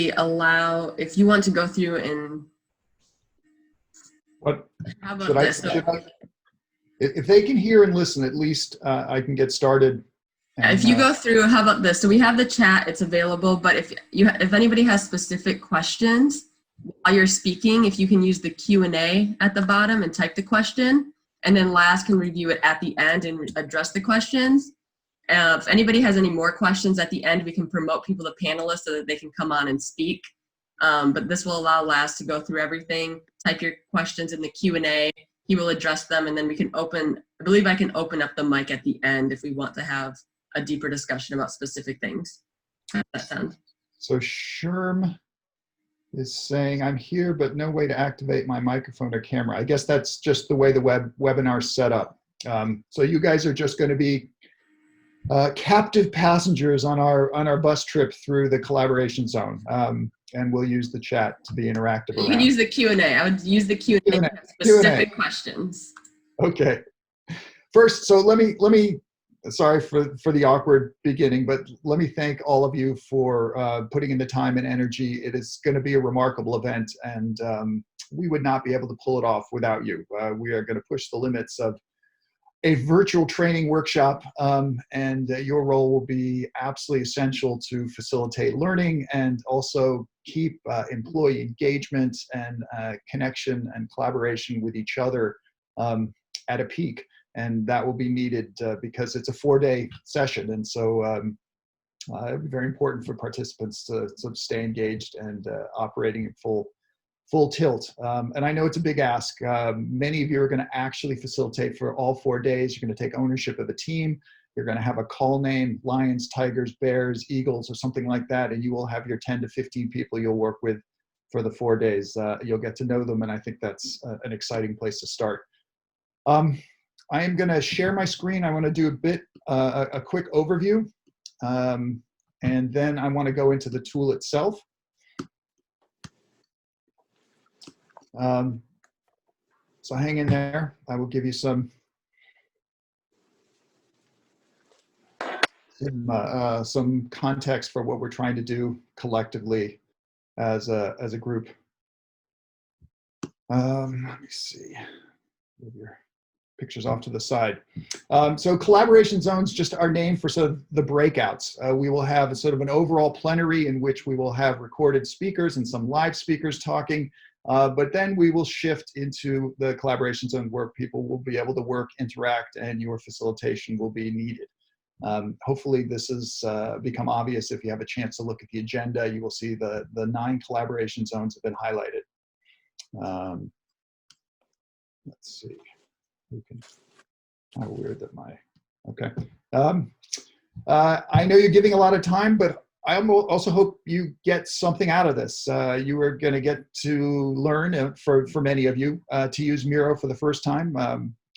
we allow, if you want to go through and What how about this? if they can hear and listen, at least I can get started. And, if you go through, how about this? So we have the chat, it's available, but if anybody has specific questions while you're speaking, if you can use the Q&A at the bottom and type the question, and then Laz can review it at the end and address the questions. If anybody has any more questions at the end, we can promote people to panelists so that they can come on and speak. But this will allow Laz to go through everything, type your questions in the Q&A, he will address them, and then we can open, I believe I can open up the mic at the end if we want to have a deeper discussion about specific things. How does that sound? So Sherm is saying, I'm here, but no way to activate my microphone or camera. I guess that's just the way the webinar's set up. So you guys are just going to be captive passengers on our bus trip through the collaboration zone. And we'll use the chat to be interactive around. You can use the Q&A. I would use the Q&A for specific questions. Okay. First, so let me sorry for the awkward beginning, but let me thank all of you for putting in the time and energy. It is going to be a remarkable event, and we would not be able to pull it off without you. We are going to push the limits of a virtual training workshop, and your role will be absolutely essential to facilitate learning and also keep employee engagement and connection and collaboration with each other at a peak. And that will be needed because it's a 4-day session. And so it'll be very important for participants to stay engaged and operating at full tilt. And I know it's a big ask. Many of you are going to actually facilitate for all 4 days. You're going to take ownership of the team. You're going to have a call name, lions, tigers, bears, eagles, or something like that. And you will have your 10 to 15 people you'll work with for the 4 days. You'll get to know them. And I think that's an exciting place to start. I am going to share my screen. I want to do a quick overview. And then I want to go into the tool itself. So hang in there. I will give you some context for what we're trying to do collectively as a group. Let me see. Move your pictures off to the side. So collaboration zones, just our name for sort of the breakouts. We will have sort of an overall plenary in which we will have recorded speakers and some live speakers talking. But then we will shift into the collaboration zone where people will be able to work, interact, and your facilitation will be needed. Hopefully this has become obvious. If you have a chance to look at the agenda, you will see the 9 collaboration zones have been highlighted. Let's see. How weird that okay. I know you're giving a lot of time, but I also hope you get something out of this. You are going to get to learn, for many of you, to use Miro for the first time.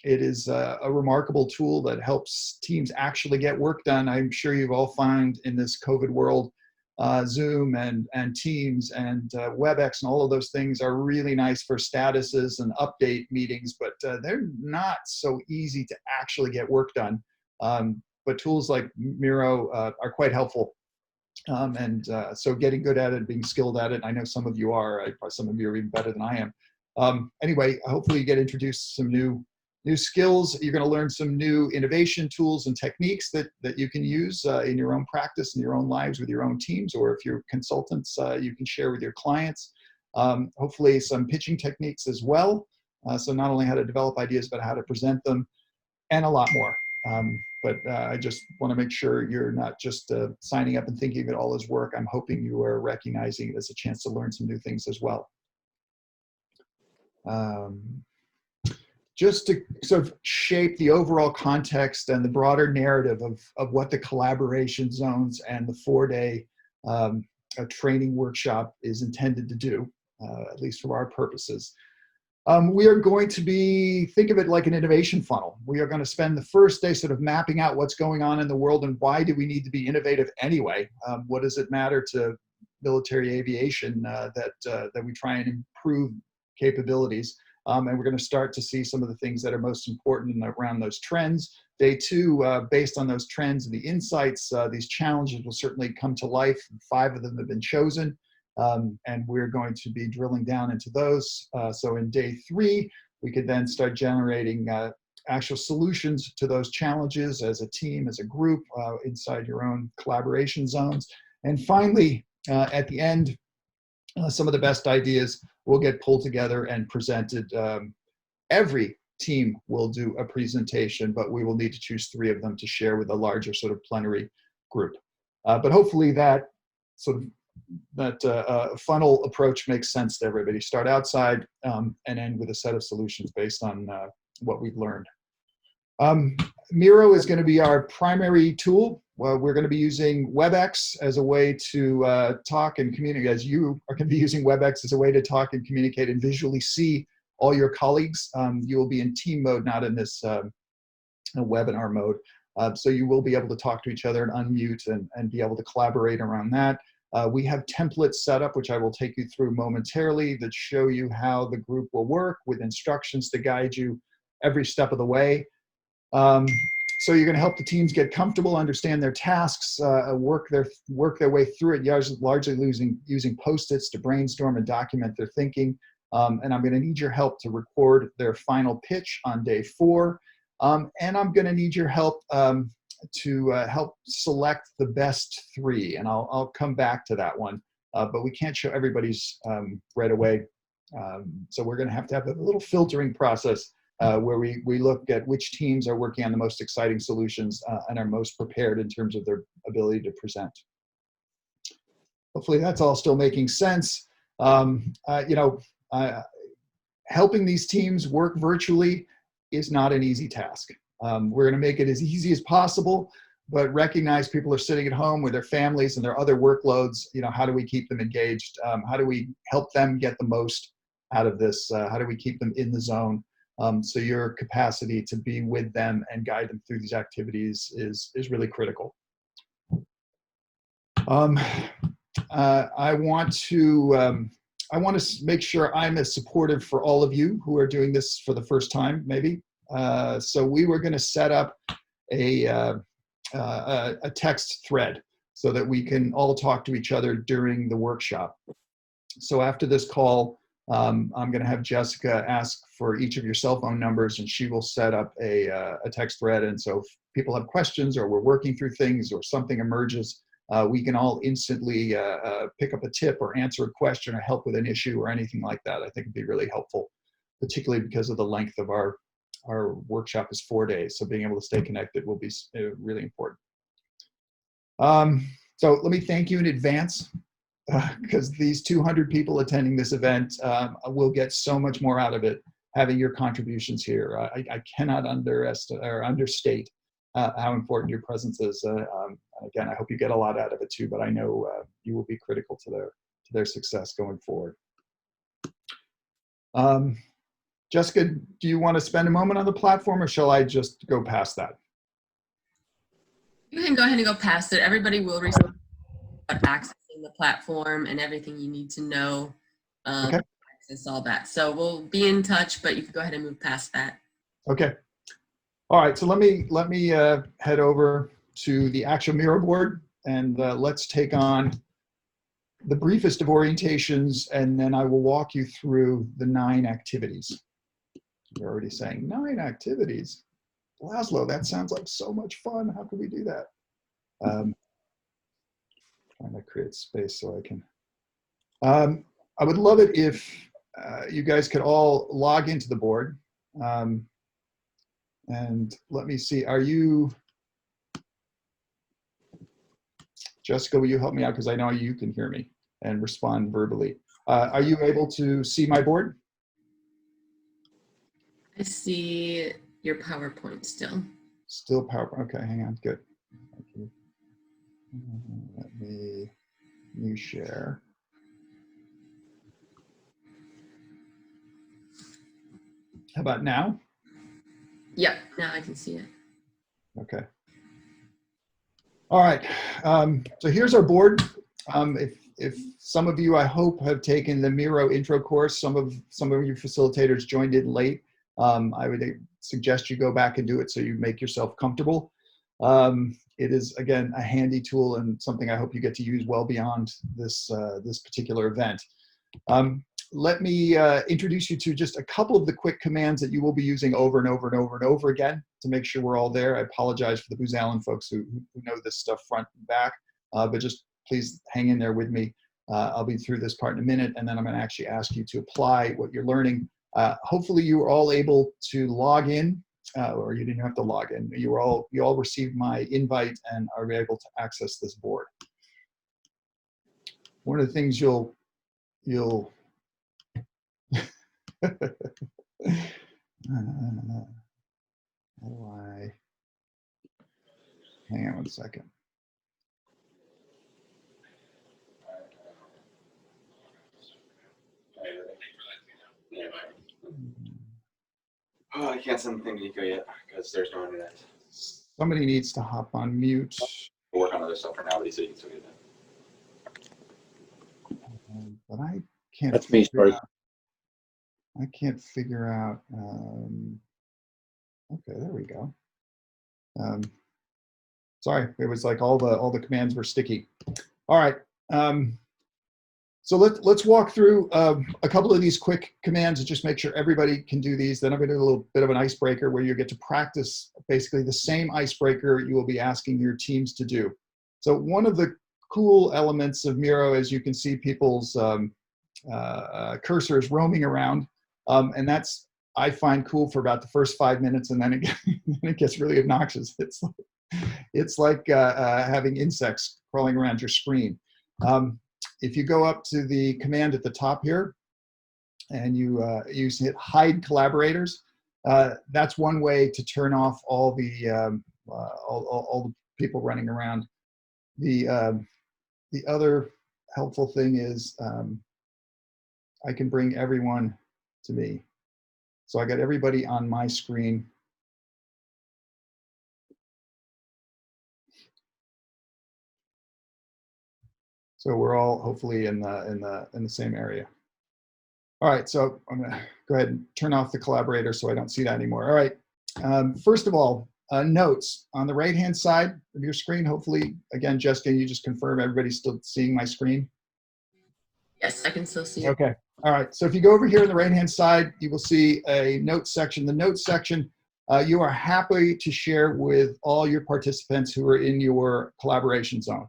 It is a remarkable tool that helps teams actually get work done. I'm sure you've all found in this COVID world, Zoom and Teams and WebEx and all of those things are really nice for statuses and update meetings, but they're not so easy to actually get work done. But tools like Miro are quite helpful. So getting good at it, being skilled at it, I know some of you are, some of you are even better than I am. Anyway, hopefully you get introduced to some new skills. You're going to learn some new innovation tools and techniques that you can use in your own practice, in your own lives, with your own teams, or if you're consultants, you can share with your clients. Hopefully some pitching techniques as well. So not only how to develop ideas, but how to present them, and a lot more. But I just want to make sure you're not just signing up and thinking of it all as work. I'm hoping you are recognizing it as a chance to learn some new things as well. Just to sort of shape the overall context and the broader narrative of what the collaboration zones and the 4-day training workshop is intended to do, at least for our purposes. We are going to think of it like an innovation funnel. We are going to spend the first day sort of mapping out what's going on in the world and why do we need to be innovative anyway? What does it matter to military aviation that we try and improve capabilities? And we're going to start to see some of the things that are most important around those trends. Day 2, based on those trends and the insights, these challenges will certainly come to life. 5 of them have been chosen. And we're going to be drilling down into those. So in day 3, we could then start generating actual solutions to those challenges as a team, as a group, inside your own collaboration zones. And finally, at the end, some of the best ideas will get pulled together and presented. Every team will do a presentation, but we will need to choose 3 of them to share with a larger sort of plenary group. But hopefully that sort of funnel approach makes sense to everybody. Start outside and end with a set of solutions based on what we've learned. Miro is going to be our primary tool. Well, we're going to be using WebEx as a way to talk and communicate, as you are going to be using WebEx as a way to talk and communicate and visually see all your colleagues. You will be in team mode, not in this webinar mode. So you will be able to talk to each other and unmute and be able to collaborate around that. We have templates set up, which I will take you through momentarily, that show you how the group will work with instructions to guide you every step of the way. So you're going to help the teams get comfortable, understand their tasks, work their way through it, largely using Post-its to brainstorm and document their thinking. And I'm going to need your help to record their final pitch on day 4. And I'm going to need your help to help select the best 3. And I'll come back to that one. But we can't show everybody's right away. So we're going to have a little filtering process where we look at which teams are working on the most exciting solutions and are most prepared in terms of their ability to present. Hopefully that's all still making sense. Helping these teams work virtually is not an easy task. We're going to make it as easy as possible, but recognize people are sitting at home with their families and their other workloads. How do we keep them engaged? How do we help them get the most out of this? How do we keep them in the zone? So your capacity to be with them and guide them through these activities is really critical. I want to make sure I'm as supportive for all of you who are doing this for the first time, maybe. So we were going to set up a text thread so that we can all talk to each other during the workshop. So after this call, I'm going to have Jessica ask for each of your cell phone numbers, and she will set up a text thread. And so if people have questions or we're working through things or something emerges, we can all instantly pick up a tip or answer a question or help with an issue or anything like that. I think it'd be really helpful, particularly because of the length of our workshop is 4 days. So being able to stay connected will be really important. So let me thank you in advance because these 200 people attending this event will get so much more out of it having your contributions here. I cannot underestimate or understate how important your presence is. Again, I hope you get a lot out of it too, but I know you will be critical to their success going forward. Jessica, do you want to spend a moment on the platform, or shall I just go past that? You can go ahead and go past it. Everybody will receive accessing the platform and everything you need to know. Okay. Access all that. So we'll be in touch, but you can go ahead and move past that. Okay. All right. So let me head over to the actual Miro board, and let's take on the briefest of orientations, and then I will walk you through the 9 activities. You're already saying 9 activities. Laszlo, that sounds like so much fun. How can we do that? Trying to create space so I can. I would love it if you guys could all log into the board. And let me see, are you, Jessica, will you help me out? Because I know you can hear me and respond verbally. Are you able to see my board? I see your PowerPoint still. Still PowerPoint. Okay, hang on. Good. Thank you. Let me new share. How about now? Yep, now I can see it. Okay. All right. So here's our board. If some of you, I hope, have taken the Miro intro course, some of you facilitators joined in late. I would suggest you go back and do it so you make yourself comfortable. It is, again, a handy tool and something I hope you get to use well beyond this, this particular event. Let me introduce you to just a couple of the quick commands that you will be using over and over and over and over again to make sure we're all there. I apologize for the Booz Allen folks who know this stuff front and back, but just please hang in there with me. I'll be through this part in a minute, and then I'm going to actually ask you to apply what you're learning. Hopefully you were all able to log in, or you didn't have to log in. You all received my invite and are able to access this board. One of the things you'll how do I hang on one second. Oh, I can't send the thing to Nico yet because there's no internet. Somebody needs to hop on mute. We'll work on other stuff for now, but he said he can still get it. But I can't. That's me, sorry. I can't figure out. Okay, there we go. Sorry, it was like all the commands were sticky. All right. So let's walk through a couple of these quick commands and just make sure everybody can do these. Then I'm going to do a little bit of an icebreaker where you get to practice basically the same icebreaker you will be asking your teams to do. So one of the cool elements of Miro, as you can see people's cursors roaming around, and that's, I find, cool for about the first 5 minutes, and then it gets really obnoxious. It's like having insects crawling around your screen. If you go up to the command at the top here, and you hit hide collaborators, that's one way to turn off all the people running around. The other helpful thing is I can bring everyone to me. So I got everybody on my screen. So we're all hopefully in the same area. All right, so I'm gonna go ahead and turn off the collaborator so I don't see that anymore. All right, first of all, notes on the right-hand side of your screen. Hopefully, again, Jessica, you just confirm everybody's still seeing my screen? Yes, I can still see it. Okay, all right. So if you go over here on the right-hand side, you will see a notes section. The notes section, you are happy to share with all your participants who are in your collaboration zone.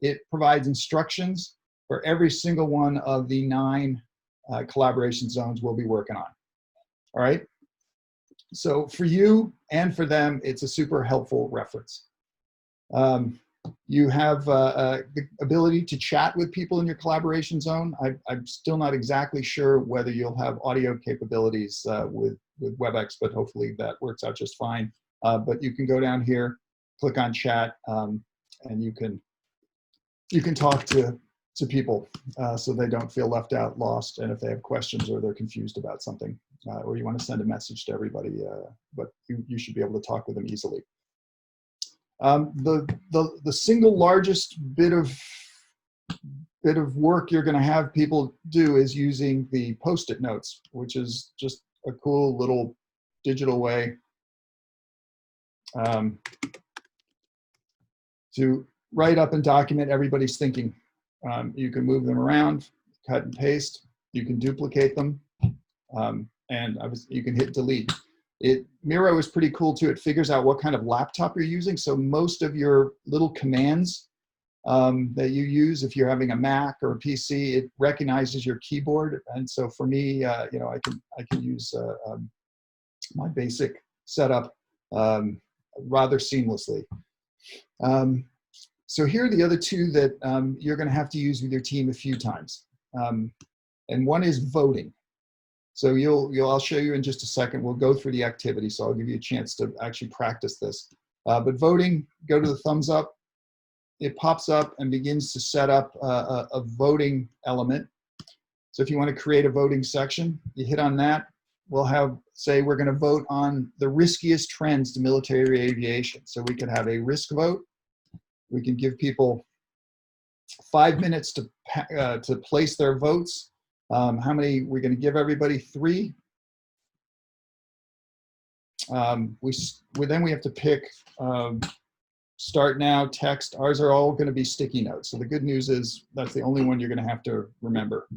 It provides instructions for every single one of the 9 collaboration zones we'll be working on. All right. So for you and for them, it's a super helpful reference. You have the ability to chat with people in your collaboration zone. I'm still not exactly sure whether you'll have audio capabilities with WebEx, but hopefully that works out just fine. But you can go down here, click on chat, and you can talk to people so they don't feel left out, lost, and if they have questions or they're confused about something, or you want to send a message to everybody, but you should be able to talk with them easily. The single largest bit of work you're going to have people do is using the Post-it notes, which is just a cool little digital way to write up and document everybody's thinking. You can move them around, cut and paste. You can duplicate them, and you can hit delete. Miro is pretty cool too. It figures out what kind of laptop you're using. So most of your little commands that you use, if you're having a Mac or a PC, it recognizes your keyboard. And so for me, I can use my basic setup rather seamlessly. So here are the other 2 that you're going to have to use with your team a few times. And one is voting. So I'll show you in just a second. We'll go through the activity, so I'll give you a chance to actually practice this. But voting, go to the thumbs up. It pops up and begins to set up a voting element. So if you want to create a voting section, you hit on that. We'll say we're going to vote on the riskiest trends to military aviation. So we could have a risk vote. We can give people 5 minutes to place their votes. How many? We're going to give everybody 3. Then we have to pick start now, text. Ours are all going to be sticky notes. So the good news is that's the only one you're going to have to remember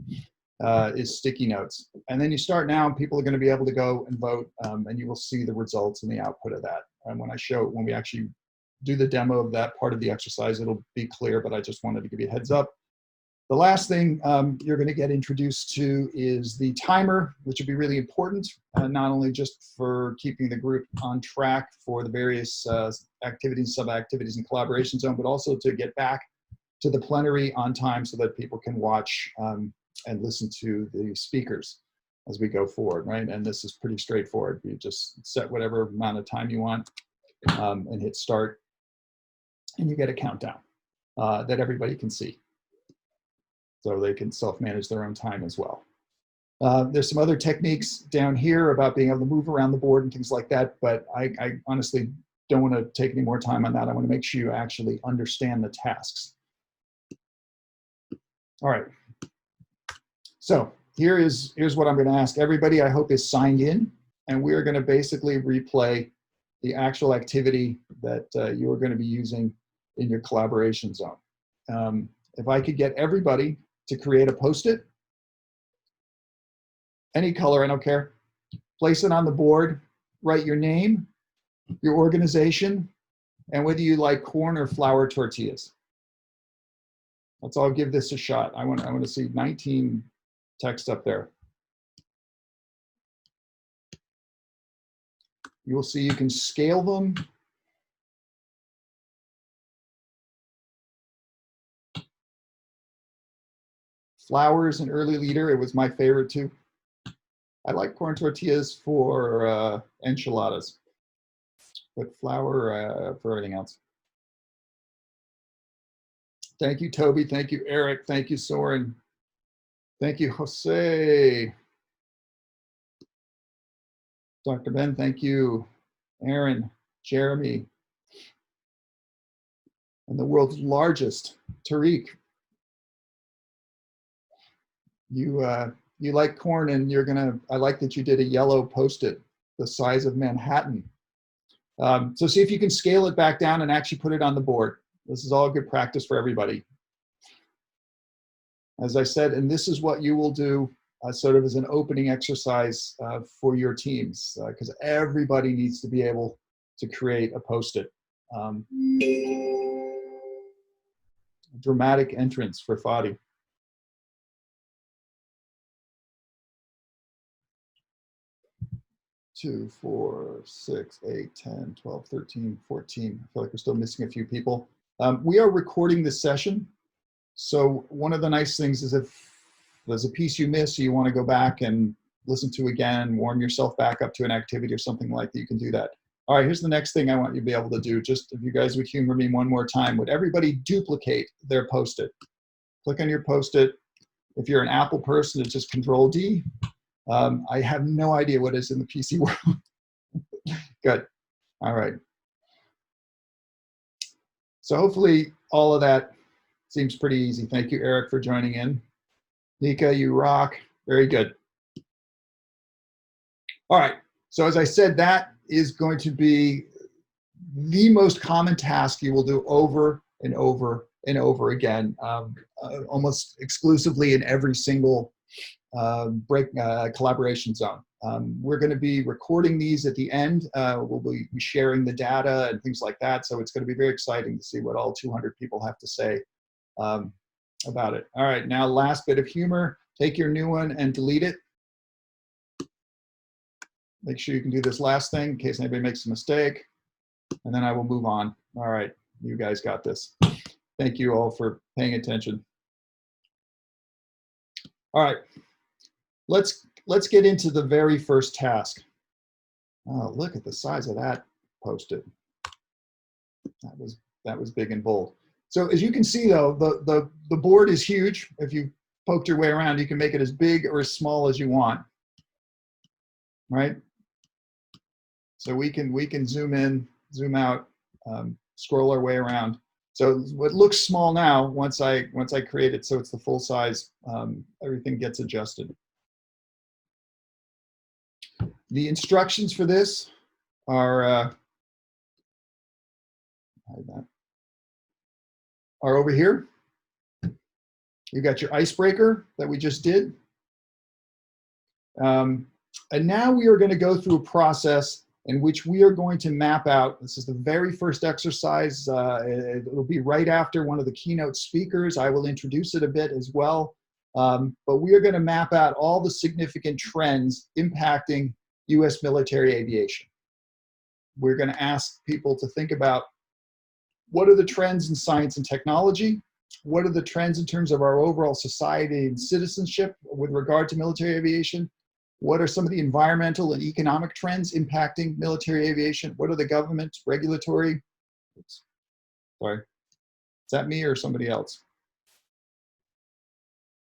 is sticky notes. And then you start now, and people are going to be able to go and vote, and you will see the results and the output of that. And when we actually do the demo of that part of the exercise, it'll be clear, but I just wanted to give you a heads up. The last thing you're going to get introduced to is the timer, which will be really important, not only just for keeping the group on track for the various activities, sub-activities, and collaboration zone, but also to get back to the plenary on time so that people can watch and listen to the speakers as we go forward, right? And this is pretty straightforward. You just set whatever amount of time you want and hit start, and you get a countdown that everybody can see. So they can self-manage their own time as well. There's some other techniques down here about being able to move around the board and things like that, but I honestly don't want to take any more time on that. I want to make sure you actually understand the tasks. All right. So here's what I'm going to ask everybody. I hope is signed in, and we're going to basically replay the actual activity that you are going to be using in your collaboration zone. If I could get everybody to create a Post-it, any color, I don't care. Place it on the board, write your name, your organization, and whether you like corn or flour tortillas. Let's all give this a shot. I want to see 19 text up there. You will see you can scale them. Flour is an early leader. It was my favorite too. I like corn tortillas for enchiladas, but flour for everything else. Thank you, Toby. Thank you, Eric. Thank you, Soren. Thank you, Jose. Dr. Ben, thank you. Aaron, Jeremy, and the world's largest, Tariq. You like corn, and I like that you did a yellow Post-it the size of Manhattan. So see if you can scale it back down and actually put it on the board. This is all good practice for everybody. As I said, and this is what you will do sort of as an opening exercise for your teams, because everybody needs to be able to create a Post-it. Dramatic entrance for Fadi. 2, 4, 6, 8, 10, 12, 13, 14. I feel like we're still missing a few people. We are recording this session. So one of the nice things is if there's a piece you miss, you want to go back and listen to again, warm yourself back up to an activity or something like that, you can do that. All right, here's the next thing I want you to be able to do. Just if you guys would humor me one more time, would everybody duplicate their Post-it? Click on your Post-it. If you're an Apple person, it's just Control-D. I have no idea what is in the PC world. Good. All right. So hopefully all of that seems pretty easy. Thank you, Eric, for joining in. Nika, you rock. Very good. All right. So as I said, that is going to be the most common task you will do over and over and over again, almost exclusively in every single collaboration zone. We're going to be recording these at the end. We'll be sharing the data and things like that. So it's going to be very exciting to see what all 200 people have to say about it. All right, now last bit of humor. Take your new one and delete it. Make sure you can do this last thing in case anybody makes a mistake. And then I will move on. All right, you guys got this. Thank you all for paying attention. All right. Let's get into the very first task. Oh, look at the size of that Post-it. That was big and bold. So as you can see, though, the board is huge. If you poked your way around, you can make it as big or as small as you want. Right? So we can zoom in, zoom out, scroll our way around. So what looks small now, once I create it so it's the full size, everything gets adjusted. The instructions for this are hide that. Are over here. You got your icebreaker that we just did. And now we are going to go through a process in which we are going to map out. This is the very first exercise. It will be right after one of the keynote speakers. I will introduce it a bit as well. But we are going to map out all the significant trends impacting U.S. military aviation. We're going to ask people to think about what are the trends in science and technology? What are the trends in terms of our overall society and citizenship with regard to military aviation? What are some of the environmental and economic trends impacting military aviation? What are the government regulatory? Oops, sorry, is that me or somebody else?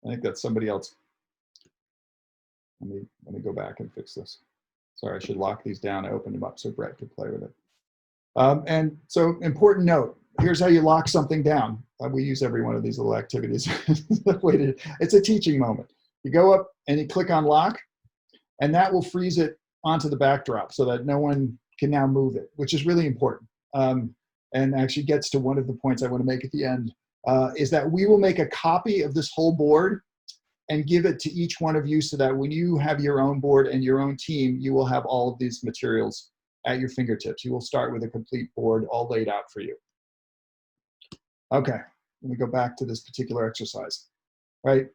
I think that's somebody else. Let me go back and fix this. Sorry, I should lock these down. I opened them up so Brett could play with it. And so important note, here's how you lock something down. We use every one of these little activities. It's a teaching moment. You go up and you click on lock, and that will freeze it onto the backdrop so that no one can now move it, which is really important. And actually gets to one of the points I want to make at the end, is that we will make a copy of this whole board and give it to each one of you so that when you have your own board and your own team, you will have all of these materials at your fingertips. You will start with a complete board all laid out for you. Okay, let me go back to this particular exercise. Right.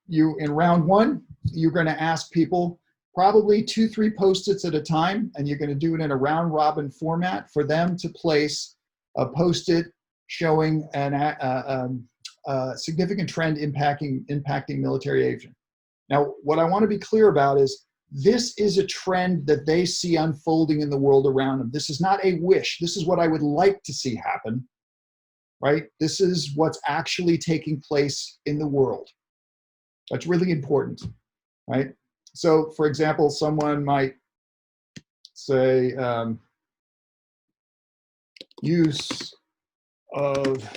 You in round one, you're going to ask people probably 2-3 Post-its at a time, and you're going to do it in a round robin format for them to place a Post-it showing a significant trend impacting military aviation. Now, what I want to be clear about is this is a trend that they see unfolding in the world around them. This is not a wish. This is what I would like to see happen, right? This is what's actually taking place in the world. That's really important, right? So, for example, someone might say use of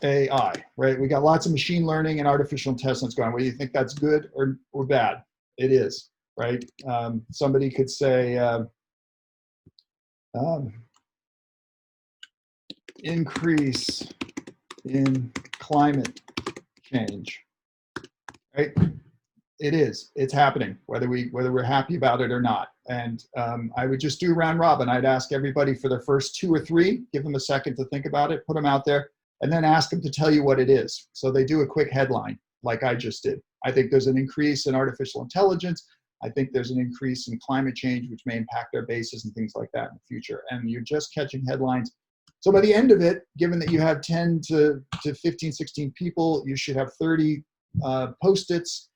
AI, right? We got lots of machine learning and artificial intelligence going. Whether you think that's good or bad, it is, right? Somebody could say increase in climate change, right? It is. It's happening, whether we're happy about it or not. And I would just do round robin. I'd ask everybody for their first 2 or 3, give them a second to think about it, put them out there, and then ask them to tell you what it is. So they do a quick headline, like I just did. I think there's an increase in artificial intelligence. I think there's an increase in climate change, which may impact our bases and things like that in the future. And you're just catching headlines. So by the end of it, given that you have 10 to 15, 16 people, you should have 30 Post-its.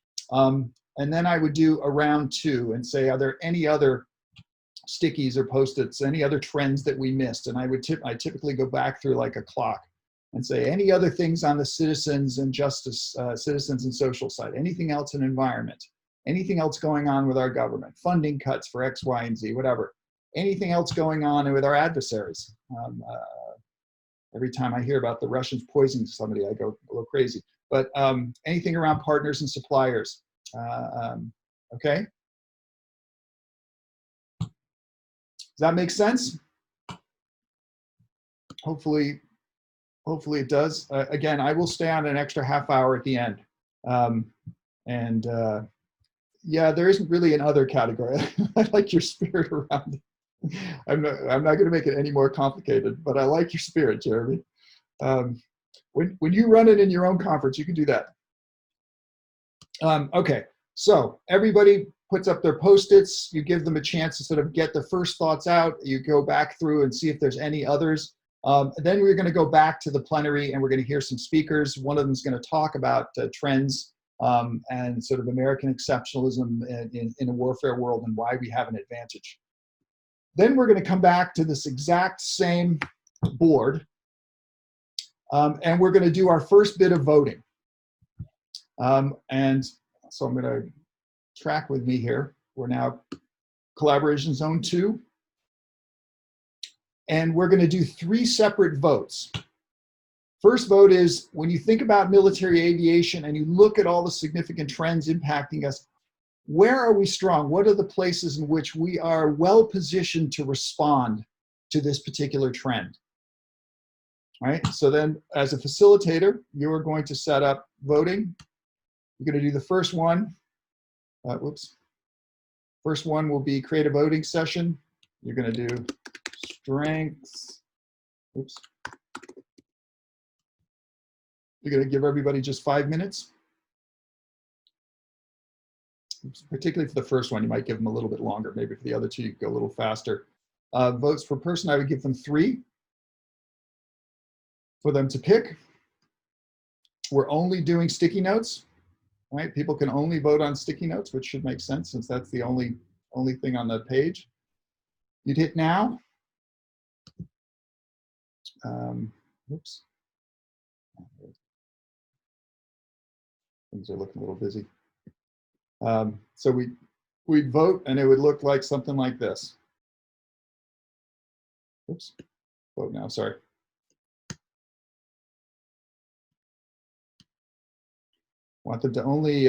And then I would do a round 2 and say, are there any other stickies or Post-its, any other trends that we missed? And I typically go back through like a clock and say, any other things on the citizens and justice, citizens and social side, anything else in environment, anything else going on with our government, funding cuts for X, Y, and Z, whatever. Anything else going on with our adversaries. Every time I hear about the Russians poisoning somebody, I go a little crazy. But anything around partners and suppliers, okay? Does that make sense? Hopefully it does. Again, I will stay on an extra half hour at the end. Yeah, there isn't really an other category. I like your spirit around it. I'm not going to make it any more complicated, but I like your spirit, Jeremy. When you run it in your own conference, you can do that. Okay, so everybody puts up their Post-its. You give them a chance to sort of get the first thoughts out. You go back through and see if there's any others. Then we're going to go back to the plenary and we're going to hear some speakers. One of them is going to talk about trends and sort of American exceptionalism in a warfare world and why we have an advantage. Then we're going to come back to this exact same board and we're going to do our first bit of voting. And so I'm going to track with me here. We're now collaboration zone 2. And we're going to do 3 separate votes. First vote is when you think about military aviation and you look at all the significant trends impacting us, where are we strong? What are the places in which we are well positioned to respond to this particular trend. All right, so then as a facilitator, you are going to set up voting. You're going to do the first one. First one will be create a voting session. You're going to do strengths. Oops. You're going to give everybody just 5 minutes. Oops. Particularly for the first one, you might give them a little bit longer. Maybe for the other two, you could go a little faster. Votes per person, I would give them 3 for them to pick. We're only doing sticky notes, right? People can only vote on sticky notes, which should make sense since that's the only thing on the page. You'd hit now. Oops. Things are looking a little busy. So we'd vote and it would look like something like this. Oops. Vote now, sorry. Want them to only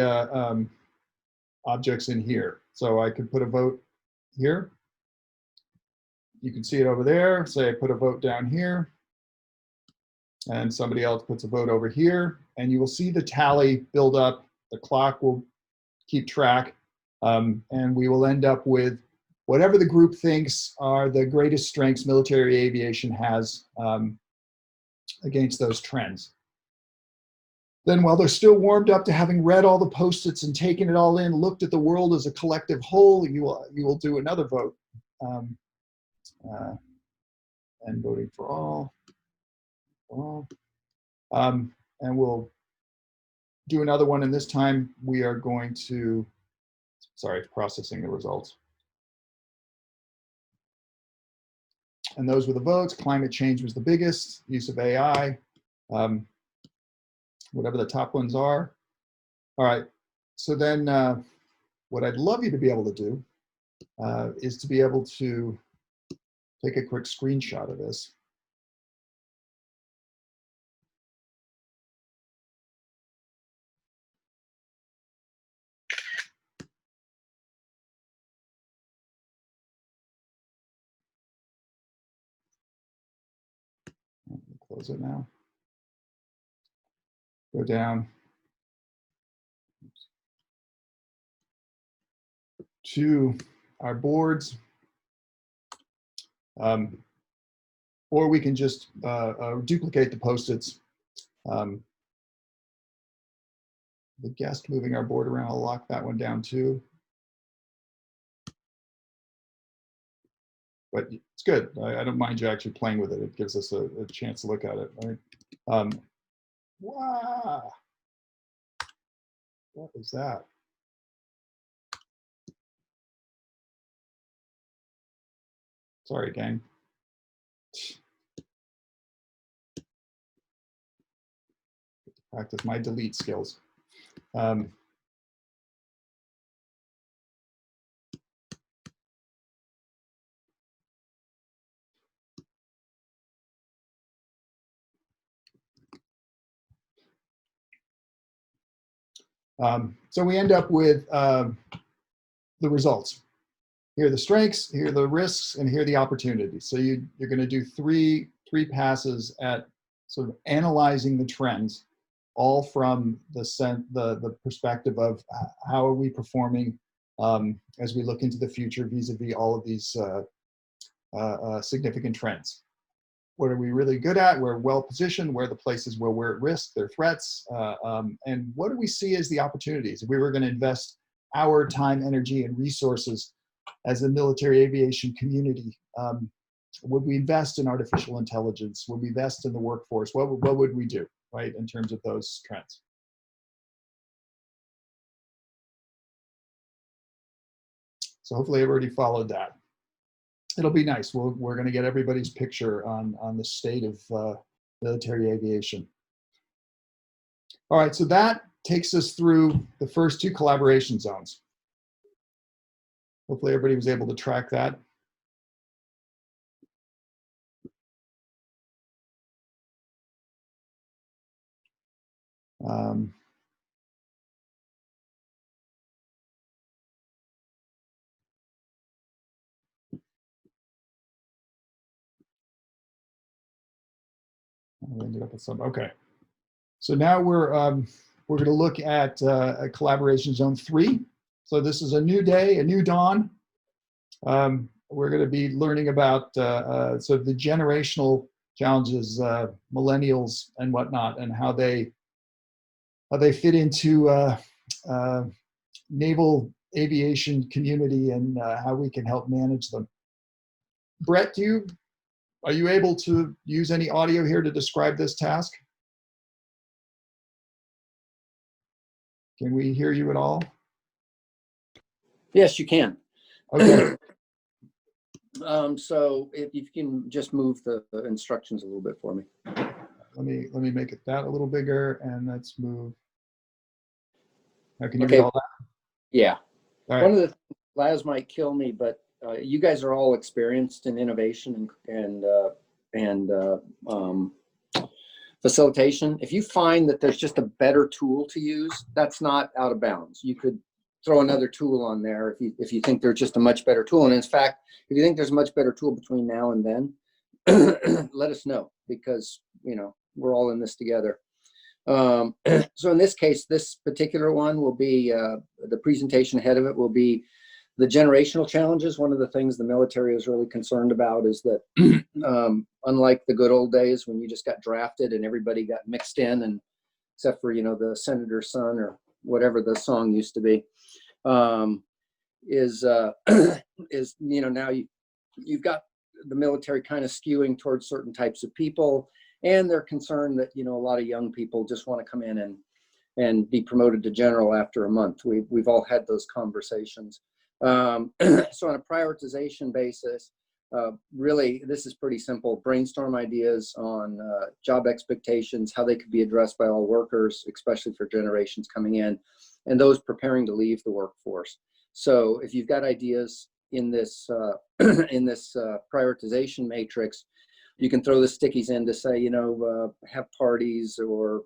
objects in here. So I could put a vote here. You can see it over there. Say I put a vote down here. And somebody else puts a vote over here. And you will see the tally build up. The clock will keep track. And we will end up with whatever the group thinks are the greatest strengths military aviation has against those trends. Then while they're still warmed up to having read all the Post-its and taken it all in, looked at the world as a collective whole, you will do another vote. And voting for all. And we'll do another one, and this time we are going to, sorry, processing the results. And those were the votes. Climate change was the biggest, use of AI, whatever the top ones are. All right, so then what I'd love you to be able to do is to be able to take a quick screenshot of this. Close it now. Go down to our boards. Or we can just duplicate the Post-its. The guest moving our board around, I'll lock that one down too. But it's good. I don't mind you actually playing with it. It gives us a chance to look at it, right? Wow. What is that? Sorry, gang. Practice my delete skills. So we end up with the results. Here are the strengths, here are the risks, and here are the opportunities. So you're going to do three passes at sort of analyzing the trends, all from the perspective of how are we performing as we look into the future vis-a-vis all of these significant trends. What are we really good at? We're well positioned. Where are the places where we're at risk? They're threats. And what do we see as the opportunities? If we were going to invest our time, energy, and resources as a military aviation community, would we invest in artificial intelligence? Would we invest in the workforce? What would we do, right, in terms of those trends? So hopefully everybody followed that. It'll be nice. We're going to get everybody's picture on the state of military aviation. All right, so that takes us through the first 2 collaboration zones. Hopefully everybody was able to track that. I ended up with some. Okay. So now we're going to look at a collaboration zone 3. So this is a new day, a new dawn. We're going to be learning about sort of the generational challenges, millennials and whatnot, and how they fit into naval aviation community and how we can help manage them. Brett, are you able to use any audio here to describe this task? Can we hear you at all? Yes, you can. Okay. So if you can just move the instructions a little bit for me. Let me make it that a little bigger, and let's move. Now, can you Okay. read all that? Yeah. All right. One of the Laz might kill me, but you guys are all experienced in innovation and facilitation. If you find that there's just a better tool to use, that's not out of bounds. You could throw another tool on there if you think there's just a much better tool. And in fact, if you think there's a much better tool between now and then, let us know, because we're all in this together. So in this case, this particular one will be the presentation ahead of it will be the generational challenges. One of the things the military is really concerned about is that unlike the good old days when you just got drafted and everybody got mixed in, and except for the senator's son or whatever the song used to be, is now you've got the military kind of skewing towards certain types of people, and they're concerned that a lot of young people just want to come in and be promoted to general after a month. We've all had those conversations. So on a prioritization basis, really this is pretty simple. Brainstorm ideas on job expectations, how they could be addressed by all workers, especially for generations coming in, and those preparing to leave the workforce. So if you've got ideas in this prioritization matrix, you can throw the stickies in to say, have parties, or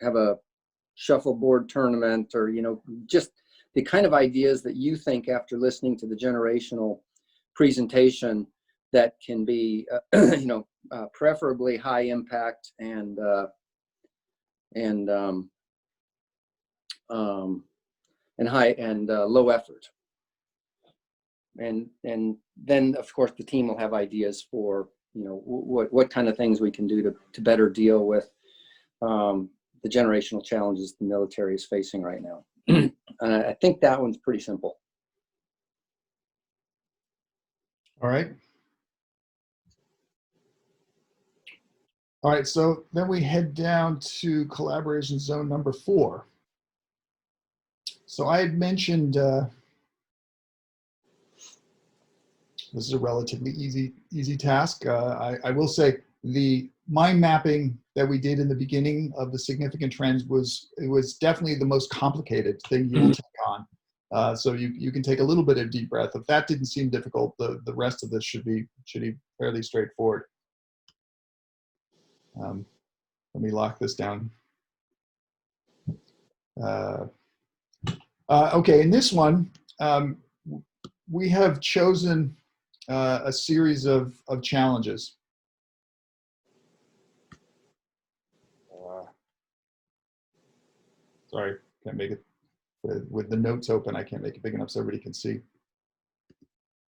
have a shuffleboard tournament, or just the kind of ideas that you think after listening to the generational presentation that can be preferably high impact and high and low effort. And then of course the team will have ideas for what kind of things we can do to better deal with the generational challenges the military is facing right now. And I think that one's pretty simple. All right. All right, so then we head down to collaboration zone number 4. So I had mentioned this is a relatively easy task. I will say the mind mapping that we did in the beginning of the significant trends was definitely the most complicated thing you will take on. So you can take a little bit of deep breath. If that didn't seem difficult, the rest of this should be fairly straightforward. Let me lock this down. Okay, in this one, we have chosen a series of challenges. Sorry, can't make it with the notes open. I can't make it big enough so everybody can see.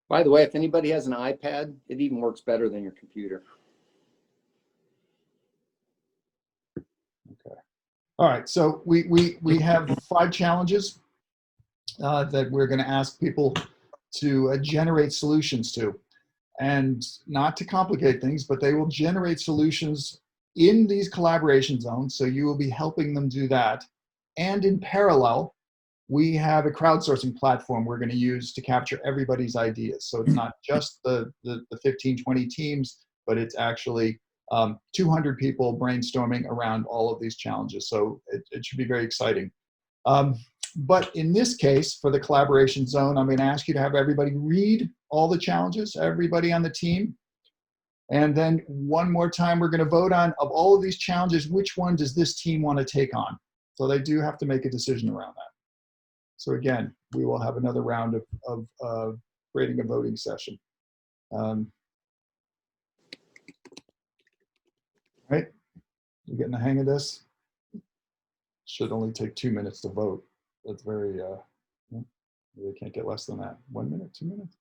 By the way, if anybody has an iPad, it even works better than your computer. Okay. All right. So we have 5 challenges that we're going to ask people to generate solutions to, and not to complicate things, but they will generate solutions in these collaboration zones. So you will be helping them do that. And in parallel, we have a crowdsourcing platform we're going to use to capture everybody's ideas. So it's not just the 15, 20 teams, but it's actually 200 people brainstorming around all of these challenges. So it should be very exciting. But in this case, for the collaboration zone, I'm going to ask you to have everybody read all the challenges, everybody on the team. And then one more time, we're going to vote on, of all of these challenges, which one does this team want to take on? So they do have to make a decision around that. So again, we will have another round of creating a voting session. Right? You getting the hang of this? Should only take 2 minutes to vote. That's very, they can't get less than that. 1 minute, 2 minutes?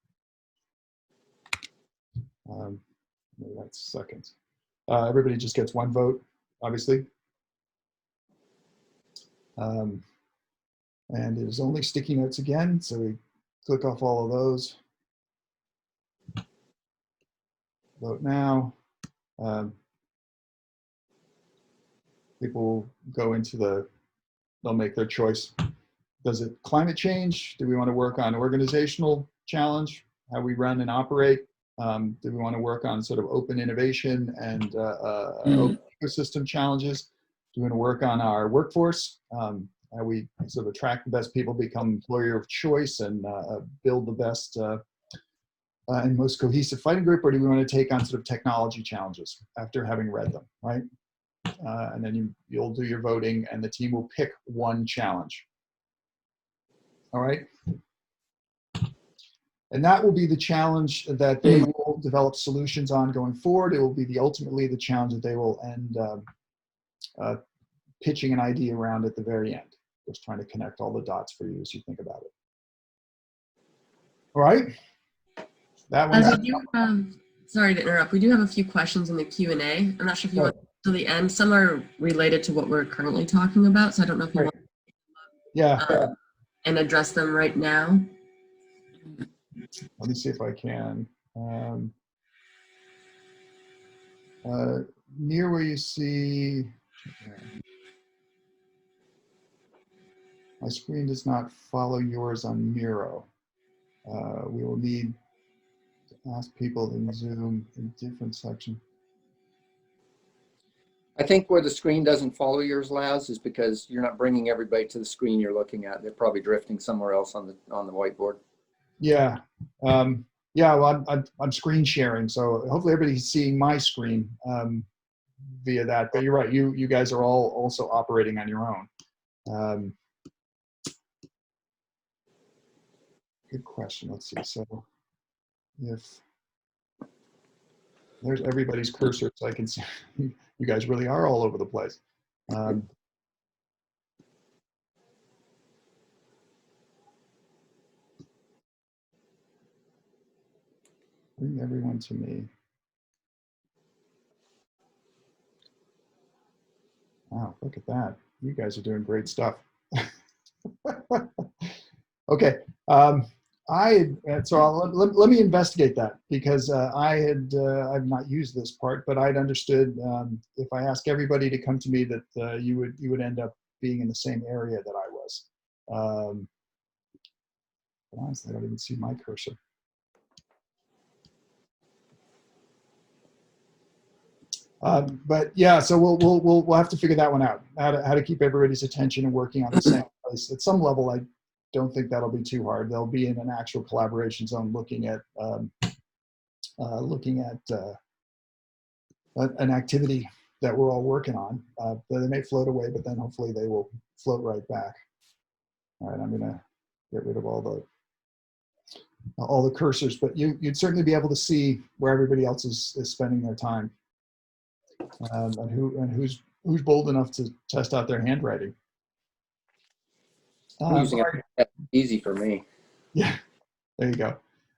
Maybe that's seconds. Everybody just gets one vote, obviously. And it is only sticky notes again, so we click off all of those. Vote now. People will go into they'll make their choice. Does it climate change? Do we want to work on organizational challenge, how we run and operate? Do we want to work on sort of open innovation and open ecosystem challenges? Do we want to work on our workforce? How we sort of attract the best people, become employer of choice, and build the best and most cohesive fighting group? Or do we want to take on sort of technology challenges after having read them, right? And then you'll do your voting, and the team will pick one challenge. All right. And that will be the challenge that they will develop solutions on going forward. It will be ultimately the challenge that they will end pitching an idea around at the very end. Just trying to connect all the dots for you as you think about it. All right. That one. As we do sorry to interrupt. We do have a few questions in the Q&A. I'm not sure if you want to the end. Some are related to what we're currently talking about, so I don't know if you want and address them right now. Let me see if I can. Near where you see, my screen does not follow yours on Miro. We will need to ask people in Zoom in different section. I think where the screen doesn't follow yours, Laz, is because you're not bringing everybody to the screen you're looking at. They're probably drifting somewhere else on the whiteboard. Yeah. Yeah, well, I'm screen sharing, so hopefully everybody's seeing my screen via that. But you're right, you guys are all also operating on your own. Good question. Let's see. So if there's everybody's cursor, so I can see you guys really are all over the place. Bring everyone to me. Wow, look at that. You guys are doing great stuff. Okay. Let me investigate that, because I've not used this part, but I'd understood if I ask everybody to come to me that you would end up being in the same area that I was. But honestly, I don't even see my cursor. But yeah, so we'll have to figure that one out. How to keep everybody's attention and working on the same place. At some level, I don't think that'll be too hard. They'll be in an actual collaboration zone, looking at an activity that we're all working on. They may float away, but then hopefully they will float right back. All right, I'm gonna get rid of all the cursors, but you'd certainly be able to see where everybody else is spending their time. And who's bold enough to test out their handwriting. I'm using it. That's easy for me. Yeah, there you go.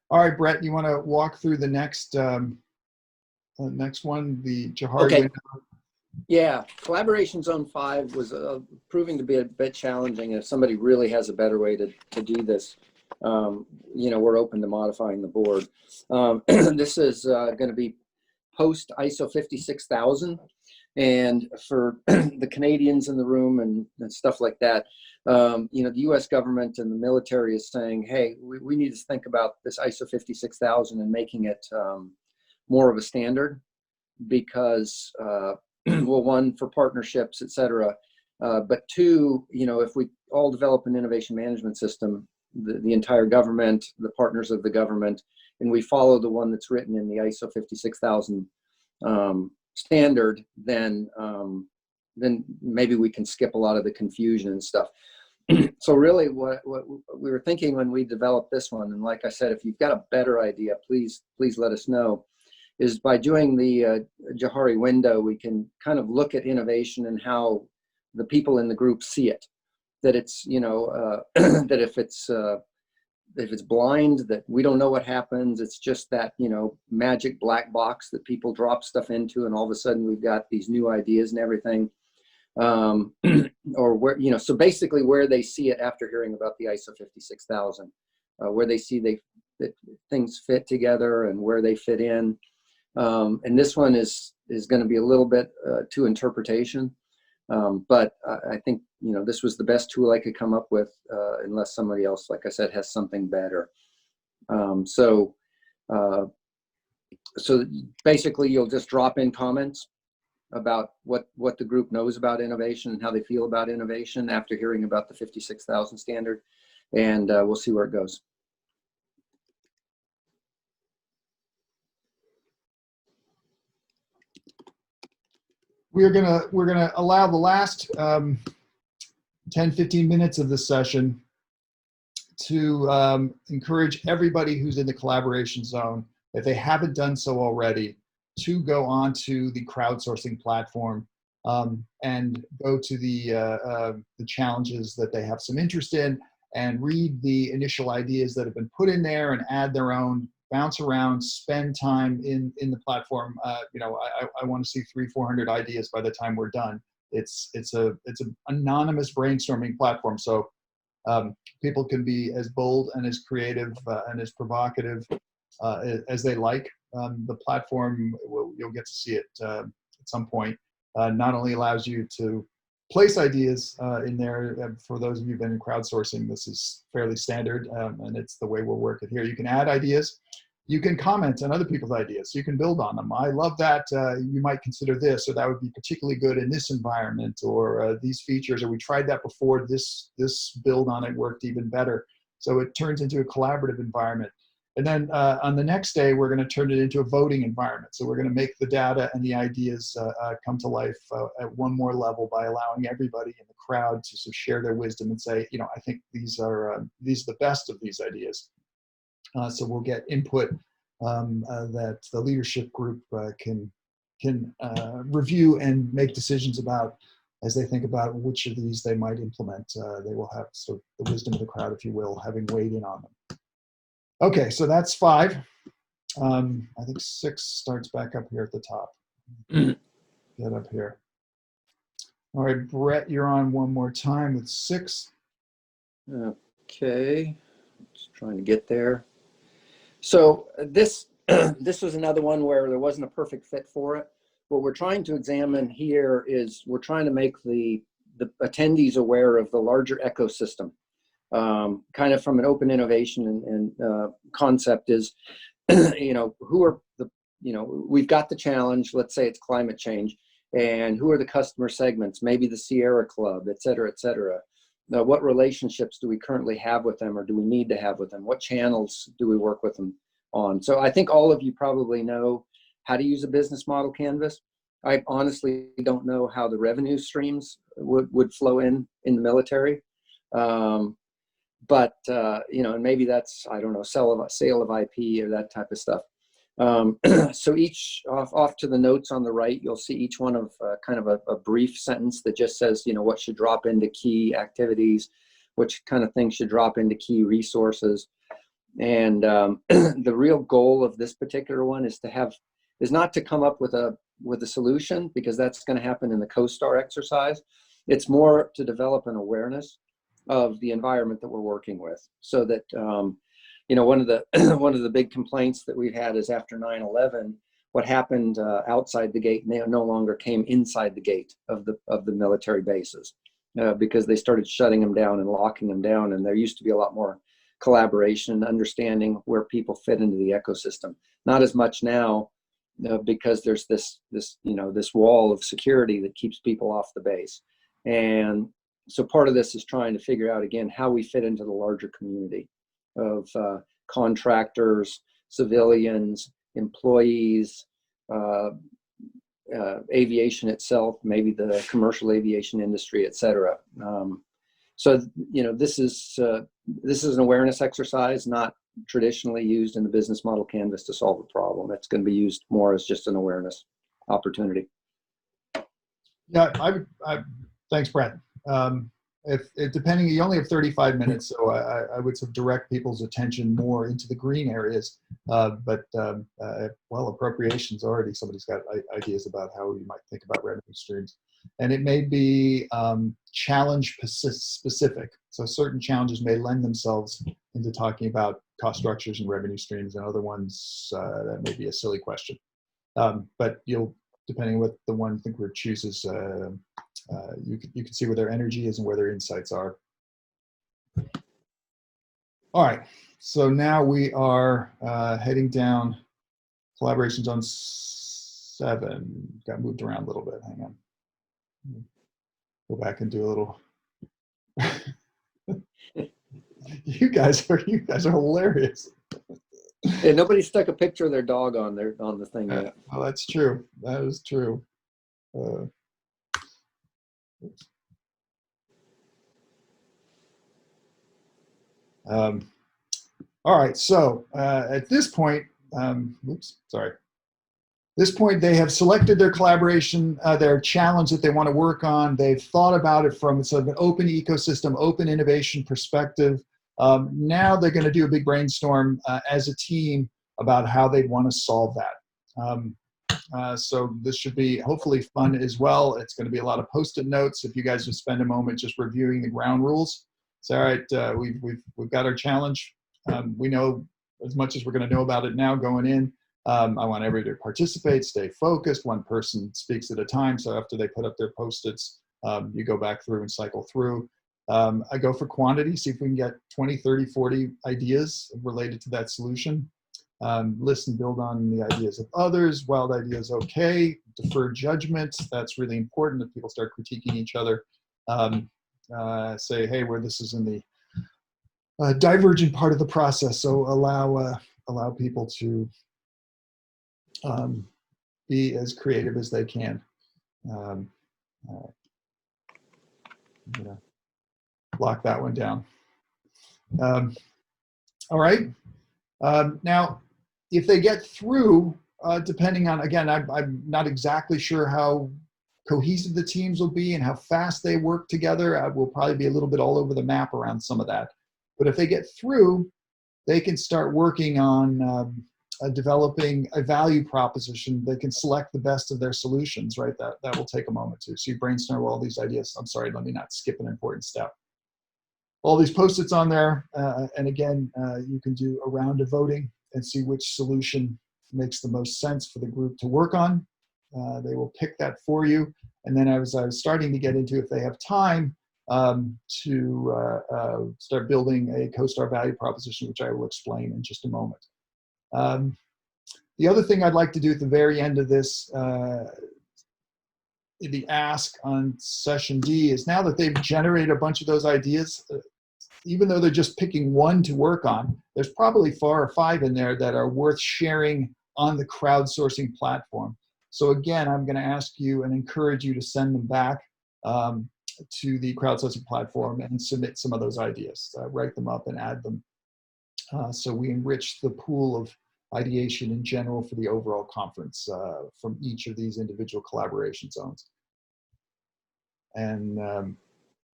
All right, Brett, you want to walk through the next one, the Johari window? Yeah, Collaboration Zone 5 was proving to be a bit challenging. If somebody really has a better way to do this, we're open to modifying the board. This is going to be post ISO 56000, and for the Canadians in the room and stuff like that, the U.S. government and the military is saying, hey, we need to think about this ISO 56000 and making it more of a standard, because well, one, for partnerships, et cetera, but two, if we all develop an innovation management system, the entire government, the partners of the government, and we follow the one that's written in the ISO 56000 standard, then maybe we can skip a lot of the confusion and stuff. So really what we were thinking when we developed this one, and like I said, if you've got a better idea, please let us know, is by doing the Johari window, we can kind of look at innovation and how the people in the group see it. That it's, that if it's blind, that we don't know what happens. It's just that, magic black box that people drop stuff into, and all of a sudden we've got these new ideas and everything. Or where, so basically where they see it after hearing about the ISO 56000, where they see that things fit together and where they fit in. And this one is going to be a little bit to interpretation. But I think, this was the best tool I could come up with, unless somebody else, like I said, has something better. So basically you'll just drop in comments about what the group knows about innovation and how they feel about innovation after hearing about the 56,000 standard, and we'll see where it goes. We're gonna allow the last 10-15 minutes of this session to encourage everybody who's in the collaboration zone, if they haven't done so already, to go onto the crowdsourcing platform and go to the challenges that they have some interest in, and read the initial ideas that have been put in there and add their own, bounce around, spend time in the platform. I want to see 300-400 ideas by the time we're done. It's an anonymous brainstorming platform, so people can be as bold and as creative and as provocative as they like. The platform, you'll get to see it at some point. Not only allows you to place ideas in there. For those of you who've been in crowdsourcing, this is fairly standard, and it's the way we'll work it here. You can add ideas. You can comment on other people's ideas. You can build on them. I love that. You might consider this, or that would be particularly good in this environment, or these features, or we tried that before. This build on it worked even better. So it turns into a collaborative environment. And then on the next day, we're going to turn it into a voting environment. So we're going to make the data and the ideas come to life at one more level by allowing everybody in the crowd to sort of share their wisdom and say, I think these are the best of these ideas. So we'll get input that the leadership group can review and make decisions about as they think about which of these they might implement. They will have sort of the wisdom of the crowd, if you will, having weighed in on them. Okay, so that's 5. I think 6 starts back up here at the top. Get up here. All right, Brett, you're on one more time with 6. Okay, just trying to get there. So this was another one where there wasn't a perfect fit for it. What we're trying to examine here is we're trying to make the attendees aware of the larger ecosystem. Kind of from an open innovation and concept is, who are the, we've got the challenge, let's say it's climate change, and who are the customer segments, maybe the Sierra Club, et cetera, et cetera. Now, what relationships do we currently have with them, or do we need to have with them? What channels do we work with them on? So I think all of you probably know how to use a business model canvas. I honestly don't know how the revenue streams would flow in the military. But and maybe that's, I don't know, sale of IP or that type of stuff. So each off to the notes on the right, you'll see each one of kind of a brief sentence that just says, what should drop into key activities, which kind of things should drop into key resources. And the real goal of this particular one is not to come up with a solution, because that's going to happen in the CoStar exercise. It's more to develop an awareness of the environment that we're working with, so that one of the big complaints that we've had is after 9/11, what happened outside the gate no longer came inside the gate of the military bases, because they started shutting them down and locking them down, and there used to be a lot more collaboration and understanding where people fit into the ecosystem. Not as much now, because there's this wall of security that keeps people off the base. And so part of this is trying to figure out, again, how we fit into the larger community of contractors, civilians, employees, aviation itself, maybe the commercial aviation industry, et cetera. So this is an awareness exercise, not traditionally used in the business model canvas to solve a problem. It's going to be used more as just an awareness opportunity. Yeah, thanks, Brent. If depending, you only have 35 minutes, so I would sort of direct people's attention more into the green areas. Well, appropriations already, somebody's got ideas about how you might think about revenue streams. And it may be challenge specific. So certain challenges may lend themselves into talking about cost structures and revenue streams, and other ones that may be a silly question. But depending on what the one thinker chooses, you can see where their energy is and where their insights are. All right, so now we are heading down collaboration zone 7. Got moved around a little bit. Hang on. Go back and do a little. You guys are hilarious. Yeah, nobody stuck a picture of their dog on the thing yet. Oh, that's true. That is true. All right. So at this point, this point, they have selected their collaboration, their challenge that they want to work on. They've thought about it from sort of an open ecosystem, open innovation perspective. Now they're going to do a big brainstorm as a team about how they'd want to solve that. So this should be hopefully fun as well. It's going to be a lot of Post-it notes. If you guys just spend a moment just reviewing the ground rules. It's all right. We've got our challenge. We know as much as we're going to know about it now going in. I want everybody to participate, stay focused. One person speaks at a time. So after they put up their Post-its, you go back through and cycle through. I go for quantity, see if we can get 20, 30, 40 ideas related to that solution. Listen, build on the ideas of others. Wild ideas, okay. Defer judgment, that's really important if people start critiquing each other. Say, hey, this is in the divergent part of the process, so allow people to be as creative as they can. Lock that one down. All right. Now, if they get through, depending on, again, I'm not exactly sure how cohesive the teams will be and how fast they work together. We'll probably be a little bit all over the map around some of that. But if they get through, they can start working on developing a value proposition. They can select the best of their solutions, right? That will take a moment too. So you brainstorm all these ideas. I'm sorry, let me not skip an important step. All these Post-its on there. And again, you can do a round of voting and see which solution makes the most sense for the group to work on. They will pick that for you. And then I was starting to get into, if they have time, to start building a CoStar value proposition, which I will explain in just a moment. The other thing I'd like to do at the very end of this, the ask on session D, is now that they've generated a bunch of those ideas, even though they're just picking one to work on, there's probably 4 or 5 in there that are worth sharing on the crowdsourcing platform. So again, I'm going to ask you and encourage you to send them back to the crowdsourcing platform and submit some of those ideas. Write them up and add them. So we enrich the pool of ideation in general for the overall conference from each of these individual collaboration zones. And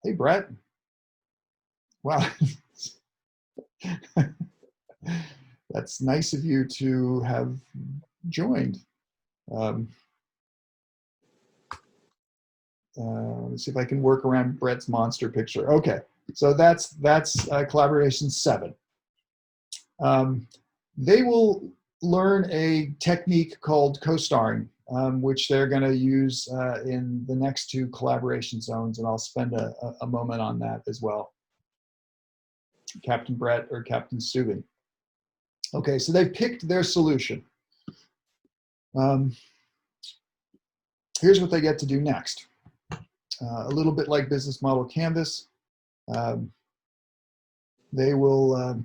hey, Brett. Wow. That's nice of you to have joined. Let's see if I can work around Brett's monster picture. Okay, so that's collaboration 7. They will learn a technique called co-starring, which they're going to use in the next 2 collaboration zones, and I'll spend a moment on that as well. Captain Brett or Captain Subin. Okay, so they've picked their solution. Here's what they get to do next. A little bit like Business Model Canvas. They will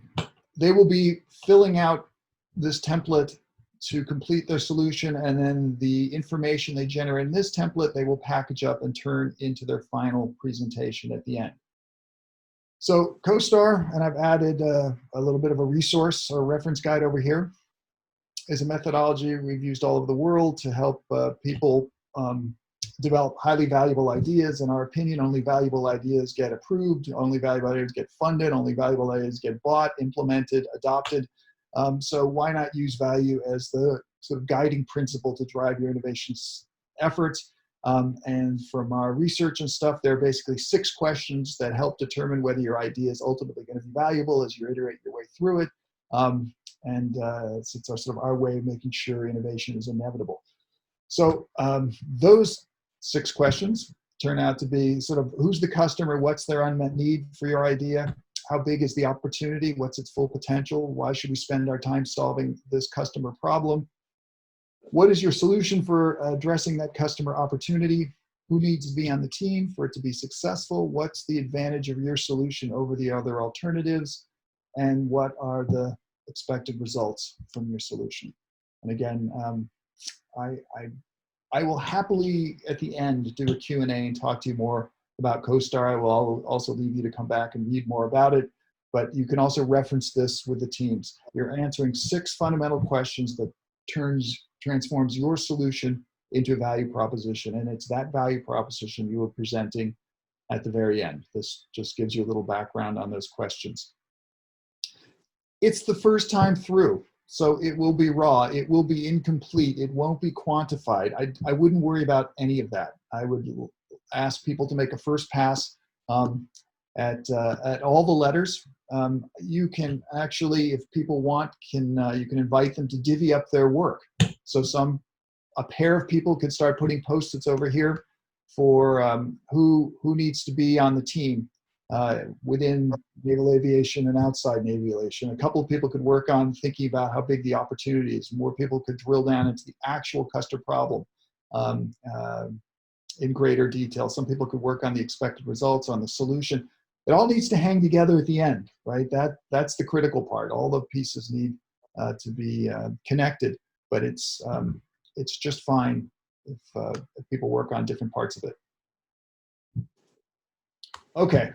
be filling out this template to complete their solution, and then the information they generate in this template, they will package up and turn into their final presentation at the end. So CoStar, and I've added a little bit of a resource or reference guide over here, is a methodology we've used all over the world to help people develop highly valuable ideas. In our opinion, only valuable ideas get approved, only valuable ideas get funded, only valuable ideas get bought, implemented, adopted. So why not use value as the sort of guiding principle to drive your innovation efforts? And from our research and stuff, there are basically 6 questions that help determine whether your idea is ultimately going to be valuable as you iterate your way through it. It's sort of our way of making sure innovation is inevitable. So those 6 questions turn out to be sort of who's the customer, what's their unmet need for your idea, how big is the opportunity, what's its full potential, why should we spend our time solving this customer problem, what is your solution for addressing that customer opportunity, who needs to be on the team for it to be successful, what's the advantage of your solution over the other alternatives, and what are the expected results from your solution. And again, I will happily at the end do a Q&A and talk to you more about CoStar. I will also leave you to come back and read more about it, but you can also reference this with the teams. You're answering 6 fundamental questions that transforms your solution into a value proposition, and it's that value proposition you are presenting at the very end. This just gives you a little background on those questions. It's the first time through, so it will be raw, it will be incomplete, it won't be quantified. I wouldn't worry about any of that. I would ask people to make a first pass at all the letters. You can actually, if people want, you can invite them to divvy up their work. So a pair of people could start putting Post-its over here for who needs to be on the team within naval aviation and outside naval aviation. A couple of people could work on thinking about how big the opportunity is. More people could drill down into the actual customer problem in greater detail. Some people could work on the expected results, on the solution. It all needs to hang together at the end, right? That's the critical part. All the pieces need to be connected, but it's just fine if people work on different parts of it. Okay,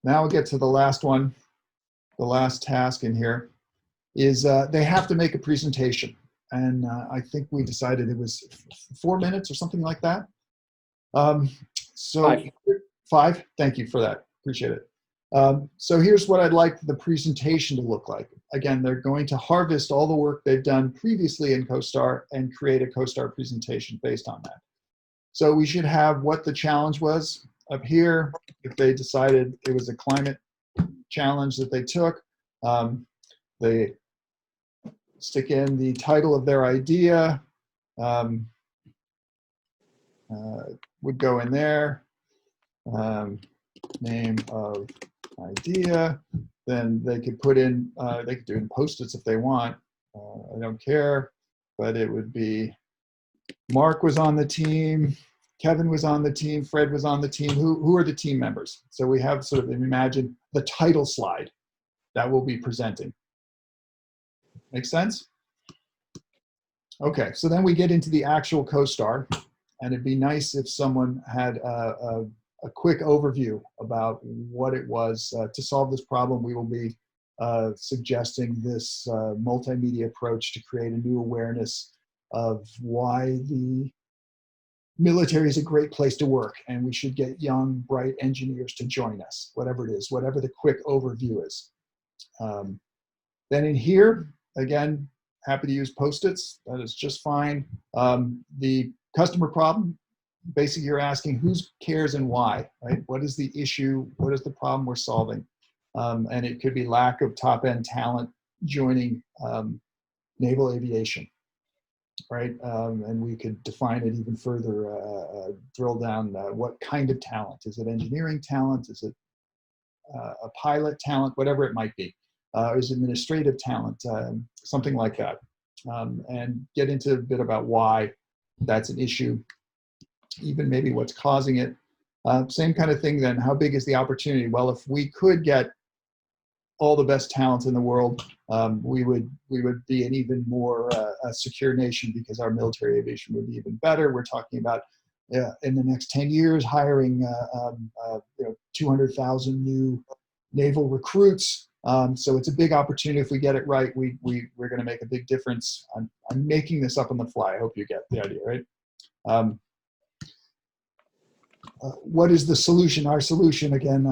now we'll get to the last one. The last task in here is they have to make a presentation. And I think we decided it was 4 minutes or something like that. So 5, thank you for that, appreciate it. So here's what I'd like the presentation to look like. Again, they're going to harvest all the work they've done previously in CoStar and create a CoStar presentation based on that. So we should have what the challenge was up here. If they decided it was a climate challenge that they took, they stick in the title of their idea, would go in there, name of idea, then they could put in, they could do it in Post-its if they want, I don't care, but it would be Mark was on the team, Kevin was on the team, Fred was on the team, who are the team members? So we have sort of, imagine the title slide that we'll be presenting. Make sense? Okay, so then we get into the actual CoStar, and it'd be nice if someone had a quick overview about what it was. To solve this problem, we will be suggesting this multimedia approach to create a new awareness of why the military is a great place to work, and we should get young, bright engineers to join us, whatever it is, whatever the quick overview is. Then in here, again, happy to use Post-its, that is just fine. The customer problem, basically you're asking who cares and why, right? What is the issue? What is the problem we're solving? And it could be lack of top-end talent joining naval aviation, right? And we could define it even further, drill down what kind of talent. Is it engineering talent? Is it a pilot talent? Whatever it might be. Is administrative talent? Something like that. And get into a bit about why that's an issue, even maybe what's causing it. Same kind of thing then, how big is the opportunity? Well, if we could get all the best talents in the world, we would be an even more secure nation because our military aviation would be even better. We're talking about in the next 10 years hiring 200,000 new naval recruits. So it's a big opportunity. If we get it right, we're going to make a big difference. I'm making this up on the fly. I hope you get the idea, right? What is the solution? Our solution, again,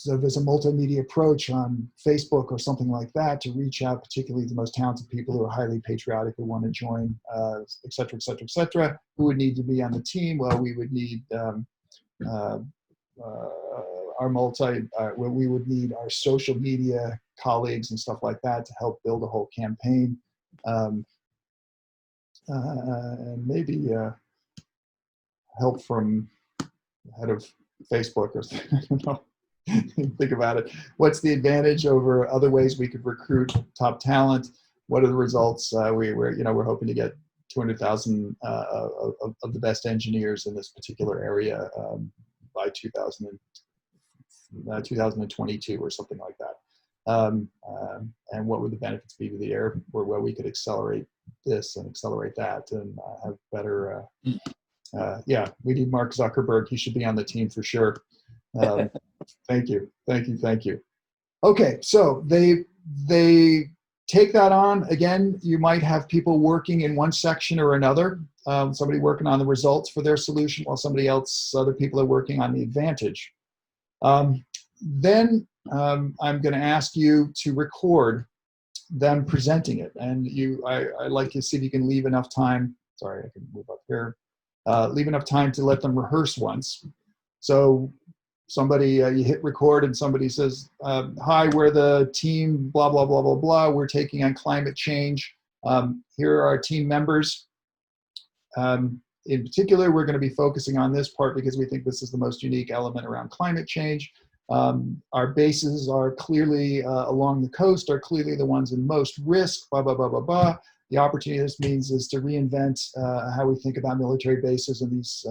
there's a multimedia approach on Facebook or something like that to reach out, particularly the most talented people who are highly patriotic, who want to join, et cetera, et cetera, et cetera. Who would need to be on the team? Well, we would need we would need our social media colleagues and stuff like that to help build a whole campaign. And maybe help from head of Facebook or I don't know. Think about it. What's the advantage over other ways we could recruit top talent? What are the results? We're hoping to get 200,000 of the best engineers in this particular area by 2022 or something like that. And what would the benefits be to the air where we could accelerate this and accelerate that and have better. Yeah, we need Mark Zuckerberg. He should be on the team for sure. Thank you. Okay, so they take that on. Again, you might have people working in one section or another. Somebody working on the results for their solution while other people are working on the advantage. Then I'm going to ask you to record them presenting it. And I like to see if you can leave enough time. Sorry, I can move up here. Leave enough time to let them rehearse once. So somebody, you hit record and somebody says, hi, we're the team, blah, blah, blah, blah, blah. We're taking on climate change. Here are our team members. In particular, we're going to be focusing on this part because we think this is the most unique element around climate change. Our bases are clearly along the coast, are clearly the ones in most risk, blah, blah, blah, blah, blah. The opportunity this means is to reinvent how we think about military bases and these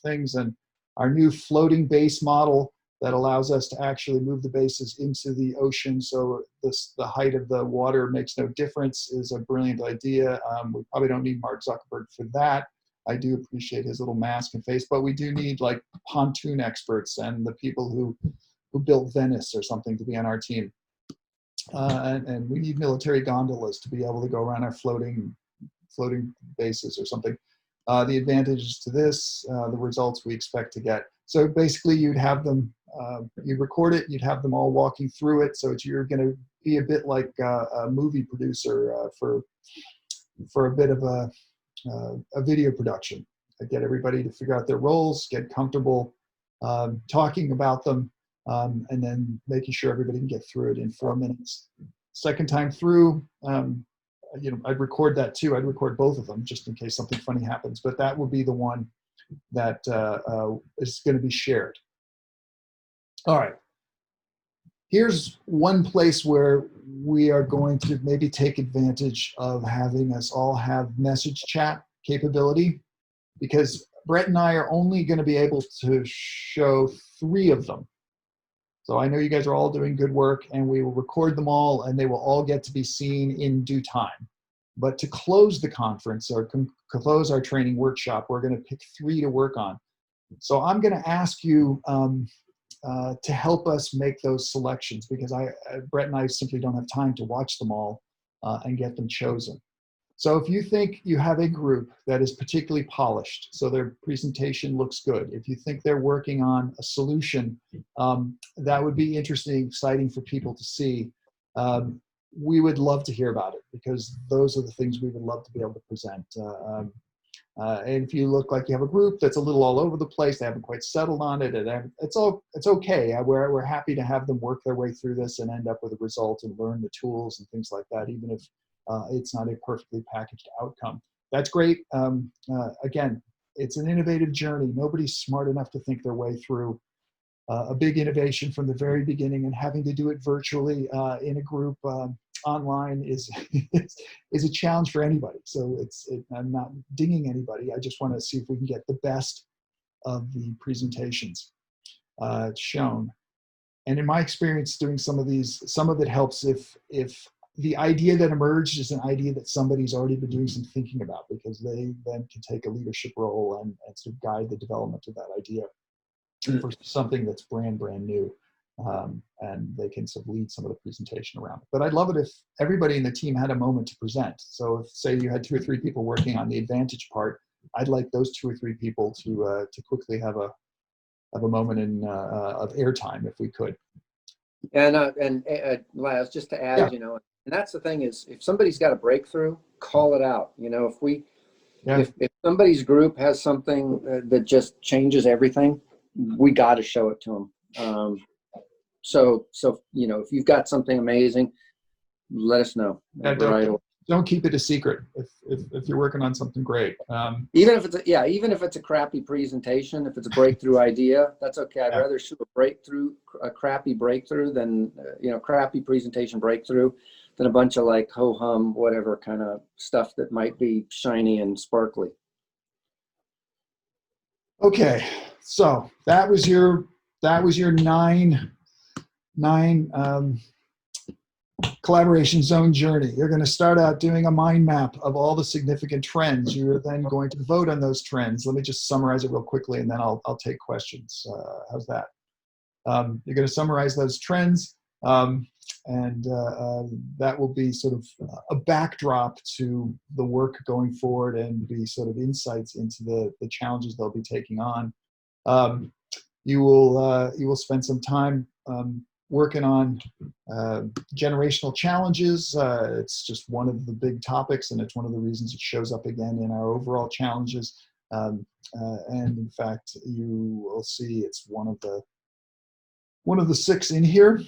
things. And our new floating base model that allows us to actually move the bases into the ocean so the height of the water makes no difference is a brilliant idea. We probably don't need Mark Zuckerberg for that. I do appreciate his little mask and face, but we do need like pontoon experts and the people who built Venice or something to be on our team. And we need military gondolas to be able to go around our floating bases or something. The advantages to this, the results we expect to get. So basically you'd have them, you'd record it, you'd have them all walking through it. So you're going to be a bit like a movie producer for a bit of a video production. Get everybody to figure out their roles, get comfortable talking about them, and then making sure everybody can get through it in 4 minutes. Second time through, I'd record that too. I'd record both of them just in case something funny happens, but that will be the one that is going to be shared. All right. Here's one place where we are going to maybe take advantage of having us all have message chat capability, because Brett and I are only going to be able to show 3 of them. So I know you guys are all doing good work and we will record them all and they will all get to be seen in due time. But to close the conference or close our training workshop, we're going to pick 3 to work on. So I'm going to ask you to help us make those selections, because Brett and I simply don't have time to watch them all and get them chosen. So if you think you have a group that is particularly polished, so their presentation looks good, if you think they're working on a solution that would be interesting, exciting for people to see, we would love to hear about it, because those are the things we would love to be able to present. And if you look like you have a group that's a little all over the place, they haven't quite settled on it, and it's okay. We're happy to have them work their way through this and end up with a result and learn the tools and things like that, even if it's not a perfectly packaged outcome. That's great. Again, it's an innovative journey. Nobody's smart enough to think their way through a big innovation from the very beginning, and having to do it virtually in a group online is a challenge for anybody. So I'm not dinging anybody. I just want to see if we can get the best of the presentations shown. And in my experience doing some of these, some of it helps if the idea that emerged is an idea that somebody's already been doing some thinking about, because they then can take a leadership role and sort of guide the development of that idea for something that's brand new. and they can sort of lead some of the presentation around it. But I'd love it if everybody in the team had a moment to present. So if, say, you had 2 or 3 people working on the Advantage part, I'd like those 2 or 3 people to quickly have a moment of airtime if we could. And Laz, just to add, Yeah. And that's the thing is, if somebody's got a breakthrough, call it out. If somebody's group has something that just changes everything, we got to show it to them. So if you've got something amazing, let us know. Don't keep it a secret if you're working on something great. Even if it's a crappy presentation, if it's a breakthrough idea, that's okay. I'd rather shoot a crappy breakthrough than crappy presentation breakthrough than a bunch of like ho-hum, whatever kind of stuff that might be shiny and sparkly. Okay, so that was your 9 collaboration zone journey. You're going to start out doing a mind map of all the significant trends. You're then going to vote on those trends. Let me just summarize it real quickly, and then I'll take questions. How's that? You're going to summarize those trends, and that will be sort of a backdrop to the work going forward and be sort of insights into the challenges they'll be taking on. You will spend some time working on generational challenges. It's just one of the big topics, and it's one of the reasons it shows up again in our overall challenges. And in fact, you will see it's one of the 6 in here.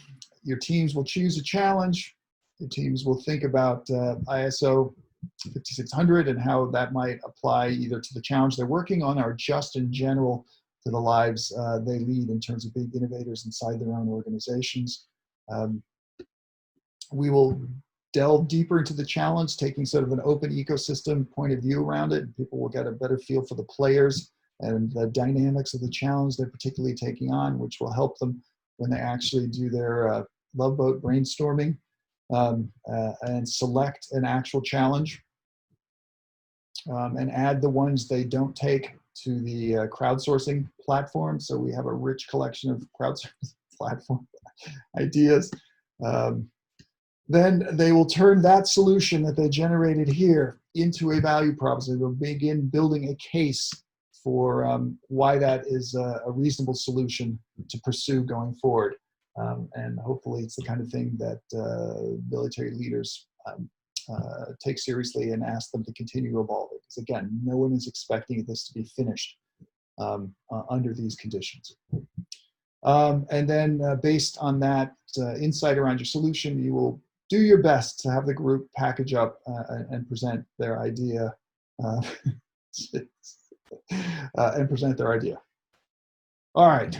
Your teams will choose a challenge. Your teams will think about ISO 5600 and how that might apply either to the challenge they're working on or just in general to the lives they lead in terms of being innovators inside their own organizations. We will delve deeper into the challenge, taking sort of an open ecosystem point of view around it. People will get a better feel for the players and the dynamics of the challenge they're particularly taking on, which will help them when they actually do their Love Boat brainstorming and select an actual challenge and add the ones they don't take to the crowdsourcing platform. So we have a rich collection of crowdsourcing platform ideas. Then they will turn that solution that they generated here into a value proposition. They'll begin building a case for why that is a reasonable solution to pursue going forward. And hopefully it's the kind of thing that military leaders take seriously and ask them to continue to evolve it. Because again, no one is expecting this to be finished under these conditions. And then based on that insight around your solution, you will do your best to have the group package up and present their idea All right.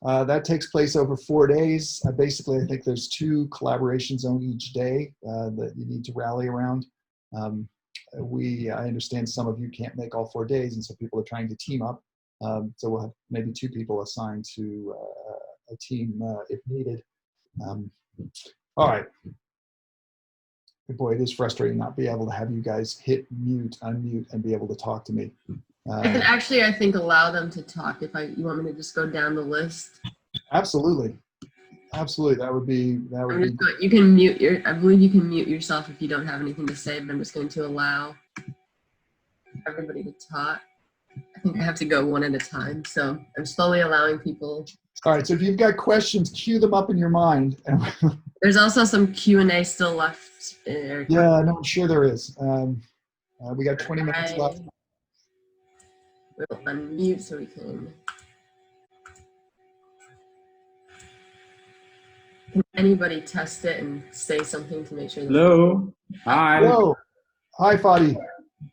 That takes place over 4 days. Basically, I think there's 2 collaboration zones each day that you need to rally around. I understand some of you can't make all 4 days, and so people are trying to team up. So we'll have maybe 2 people assigned to a team if needed. All right. Boy, it is frustrating not be able to have you guys hit mute, unmute, and be able to talk to me. I can actually, I think, allow them to talk if you want me to just go down the list. Absolutely. Absolutely. That would be good. You can mute I believe you can mute yourself if you don't have anything to say, but I'm just going to allow everybody to talk. I think I have to go one at a time, so I'm slowly allowing people. All right, so if you've got questions, queue them up in your mind. There's also some Q&A still left. Yeah, no, I'm sure there is. We got 20 minutes left. We'll unmute so we can. Can anybody test it and say something to make sure? Hello. Hi. Hello. Hi, Fadi.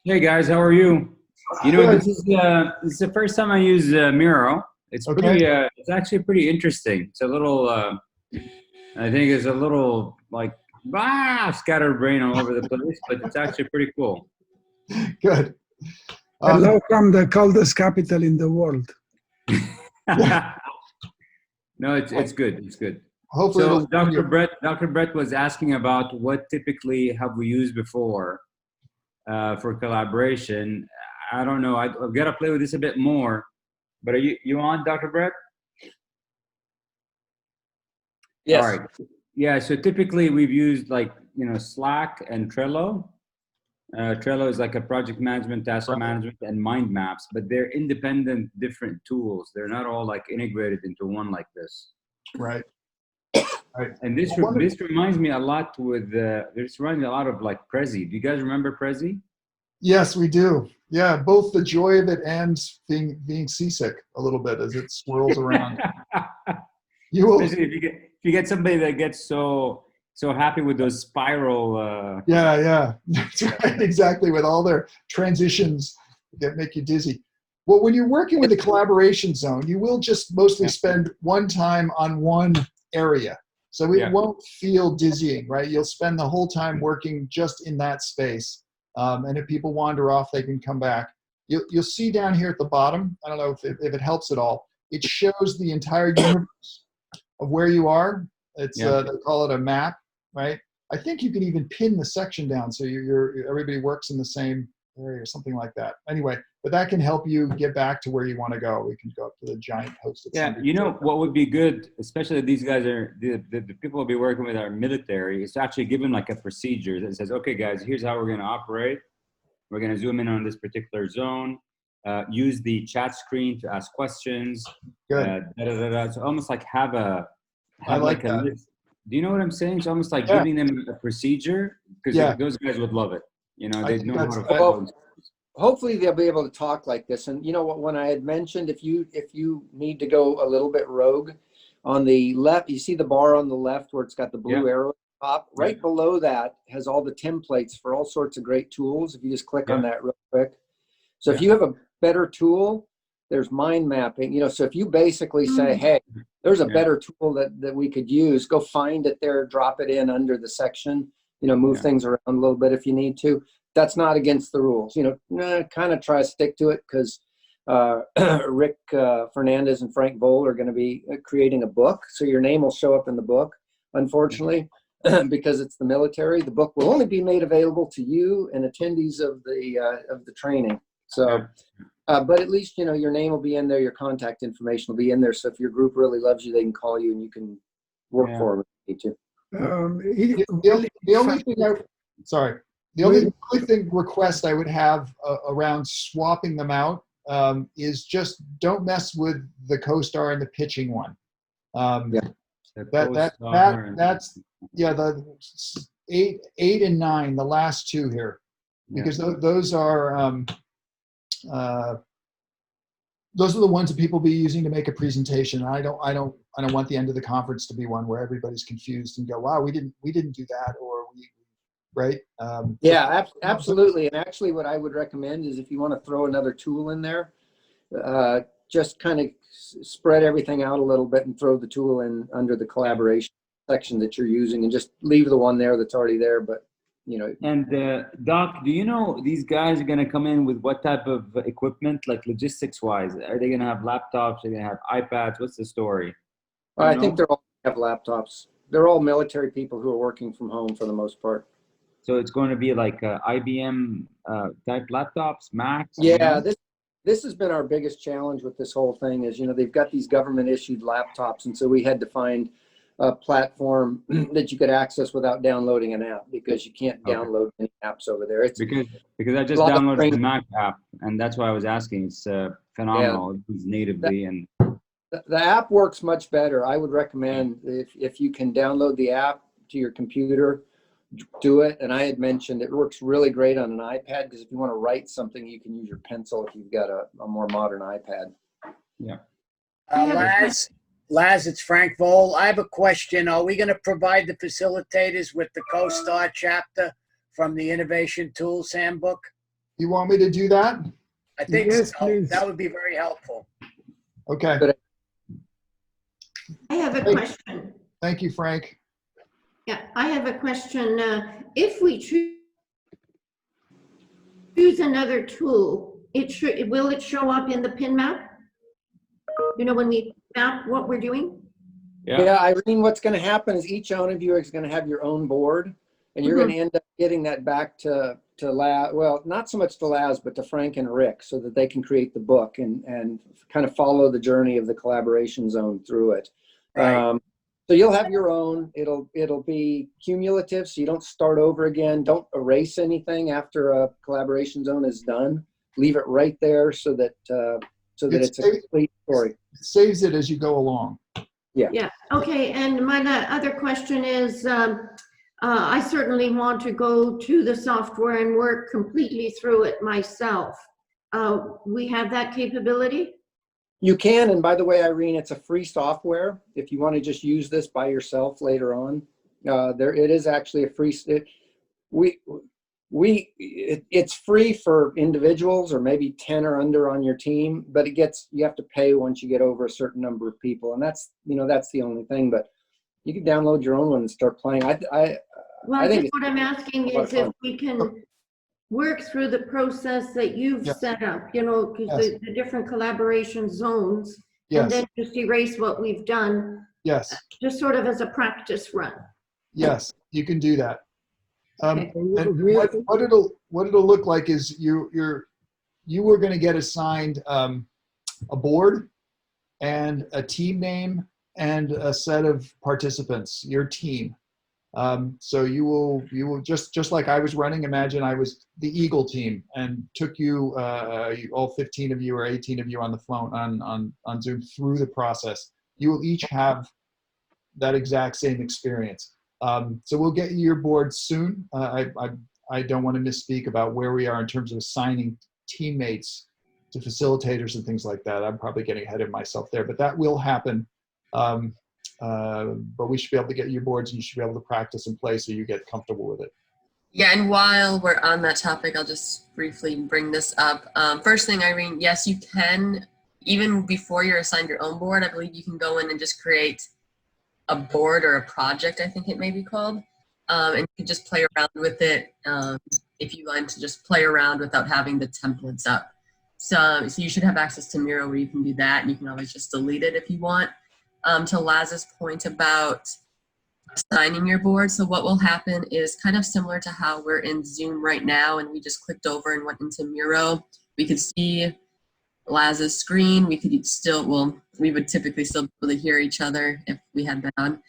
Hey guys, how are you? You know, this is the first time I use Miro. It's pretty. It's actually pretty interesting. It's a little. I think it's a little like scatterbrain all over the place, but it's actually pretty cool. Good. Hello from the coldest capital in the world. No, it's good. It's good. Hopefully, so Dr. Brett was asking about what typically have we used before for collaboration. I don't know. I've got to play with this a bit more. But are you on, Dr. Brett? Yes. All right. Yeah. So typically we've used like, Slack and Trello. Trello is like a project management, task Right. management, and mind maps, but they're independent, different tools. They're not all like integrated into one like this. Right. Right. And this Well, this reminds me a lot this reminds me a lot of like Prezi. Do you guys remember Prezi? Yes, we do. Yeah, both the joy of it and being seasick a little bit as it swirls around. You will. Especially if you get somebody that gets so happy with those spiral. Yeah, that's right. Exactly, with all their transitions that make you dizzy. Well, when you're working with a collaboration zone, you will just mostly spend one time on one area. So it won't feel dizzying, right? You'll spend the whole time working just in that space. And if people wander off, they can come back. You'll see down here at the bottom, I don't know if it helps at all, it shows the entire universe of where you are. It's they call it a map, right? I think you can even pin the section down so everybody works in the same area or something like that. Anyway, but that can help you get back to where you want to go. We can go up to the giant post-it. Yeah, what would be good, especially these guys are the people we'll be working with are military, is to actually give them like a procedure that says, okay, guys, here's how we're going to operate. We're going to zoom in on this particular zone. Use the chat screen to ask questions. Good. So almost like have a that. list. Do you know what I'm saying? It's almost like giving them a procedure, because those guys would love it. They know how to follow. Hopefully they'll be able to talk like this. And you know what, when I had mentioned, if you need to go a little bit rogue, on the left, you see the bar on the left where it's got the blue arrow at the top. Right below that has all the templates for all sorts of great tools. If you just click on that real quick. So if you have a better tool, there's mind mapping. So if you basically say, hey, there's a better tool that we could use, go find it there, drop it in under the section, move things around a little bit if you need to. That's not against the rules. Kind of try to stick to it, because Rick Fernandez and Frank Voll are going to be creating a book. So your name will show up in the book, unfortunately, because it's the military. The book will only be made available to you and attendees of the training. So, but at least, your name will be in there. Your contact information will be in there. So if your group really loves you, they can call you and you can work for them if you need to. The only thing the only request I would have around swapping them out is just don't mess with the co-star and the pitching one. That's the 8 and 9, the last two here, because those are the ones that people be using to make a presentation. I don't want the end of the conference to be one where everybody's confused and go, wow, we didn't do that, or right? Absolutely. And actually what I would recommend is, if you want to throw another tool in there, just kind of spread everything out a little bit and throw the tool in under the collaboration section that you're using, and just leave the one there that's already there. But And Doc, do you know these guys are going to come in with what type of equipment, like logistics wise? Are they going to have laptops? Are they going to have iPads? What's the story? I think they're all have laptops. They're all military people who are working from home for the most part. So it's going to be like IBM type laptops, Macs? Yeah, this has been our biggest challenge with this whole thing is, they've got these government issued laptops. And so we had to find a platform that you could access without downloading an app, because you can't download any apps over there. It's because I just downloaded the Mac app, and that's why I was asking. It's phenomenal. It's natively the app works much better. I would recommend if you can download the app to your computer, do it. And I had mentioned it works really great on an iPad, because if you want to write something, you can use your pencil if you've got a more modern iPad. Yeah. Laz, it's Frank Voll. I have a question. Are we going to provide the facilitators with the co-star chapter from the Innovation Tools Handbook? You want me to do that? I think Yes, so. please. That would be very helpful. Okay. I have a question. Thank you, Frank. Yeah, I have a question. If we choose another tool, will it show up in the pin map? When we map what we're doing? Yeah, Irene, what's going to happen is each one of you is going to have your own board, and you're going to end up getting that back to Laz. Well, not so much to Laz, but to Frank and Rick, so that they can create the book and kind of follow the journey of the collaboration zone through it. Right. So you'll have your own. It'll be cumulative, so you don't start over again. Don't erase anything after a collaboration zone is done. Leave it right there so that it's a complete story. It saves it as you go along. Yeah, okay, and my other question is, I certainly want to go to the software and work completely through it myself. We have that capability? You can, and by the way, Irene, it's a free software. If you want to just use this by yourself later on, it is actually a free. It's free for individuals or maybe 10 or under on your team, but you have to pay once you get over a certain number of people, and that's the only thing. But you can download your own one and start playing. Well, I think what I'm asking is if we can work through the process that you've set up, because the different collaboration zones, and then just erase what we've done. Yes. Just sort of as a practice run. Yes, you can do that. Okay. And what it'll look like is you are going to get assigned a board and a team name and a set of participants, your team. So you will just like I was running, imagine I was the Eagle team and took you all 15 of you or 18 of you on the phone on Zoom through the process. You will each have that exact same experience. So we'll get you your board soon. I don't want to misspeak about where we are in terms of assigning teammates to facilitators and things like that. I'm probably getting ahead of myself there, but that will happen. But we should be able to get your boards and you should be able to practice and play so you get comfortable with it. Yeah, and while we're on that topic, I'll just briefly bring this up. First thing, Irene, yes, you can, even before you're assigned your own board, I believe you can go in and just create a board or a project, I think it may be called, and you can just play around with it if you like to just play around without having the templates up. So you should have access to Miro where you can do that, and you can always just delete it if you want. To Laz's point about assigning your board, so what will happen is kind of similar to how we're in Zoom right now, and we just clicked over and went into Miro. We could see Laz's screen. We could still, well, we would typically still be able to hear each other if we had been on.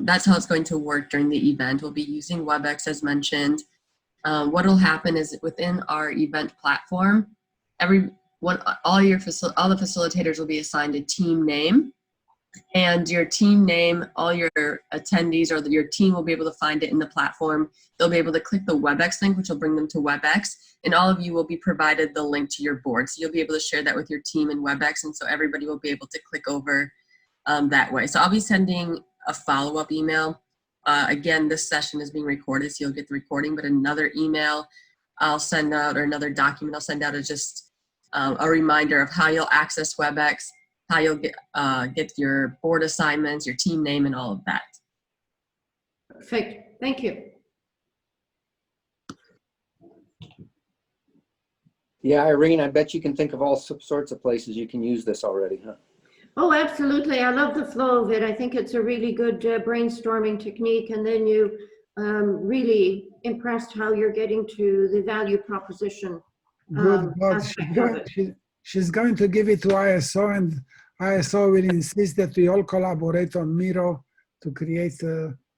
That's how it's going to work during the event. We'll be using WebEx as mentioned. What will happen is within our event platform, all the facilitators will be assigned a team name. And your team name, all your attendees or your team will be able to find it in the platform. They'll be able to click the WebEx link, which will bring them to WebEx, and all of you will be provided the link to your board. So you'll be able to share that with your team in WebEx, and so everybody will be able to click over that way. So I'll be sending a follow-up email. Again, this session is being recorded, so you'll get the recording, but another email I'll send out, or another document I'll send out, is just a reminder of how you'll access WebEx, how you'll get your board assignments, your team name, and all of that. Perfect. Thank you. Yeah, Irene, I bet you can think of all sorts of places you can use this already, huh? Oh, absolutely. I love the flow of it. I think it's a really good brainstorming technique. And then you really impressed how you're getting to the value proposition. Good God, she's going to give it to ISO, and ISO will insist that we all collaborate on Miro to create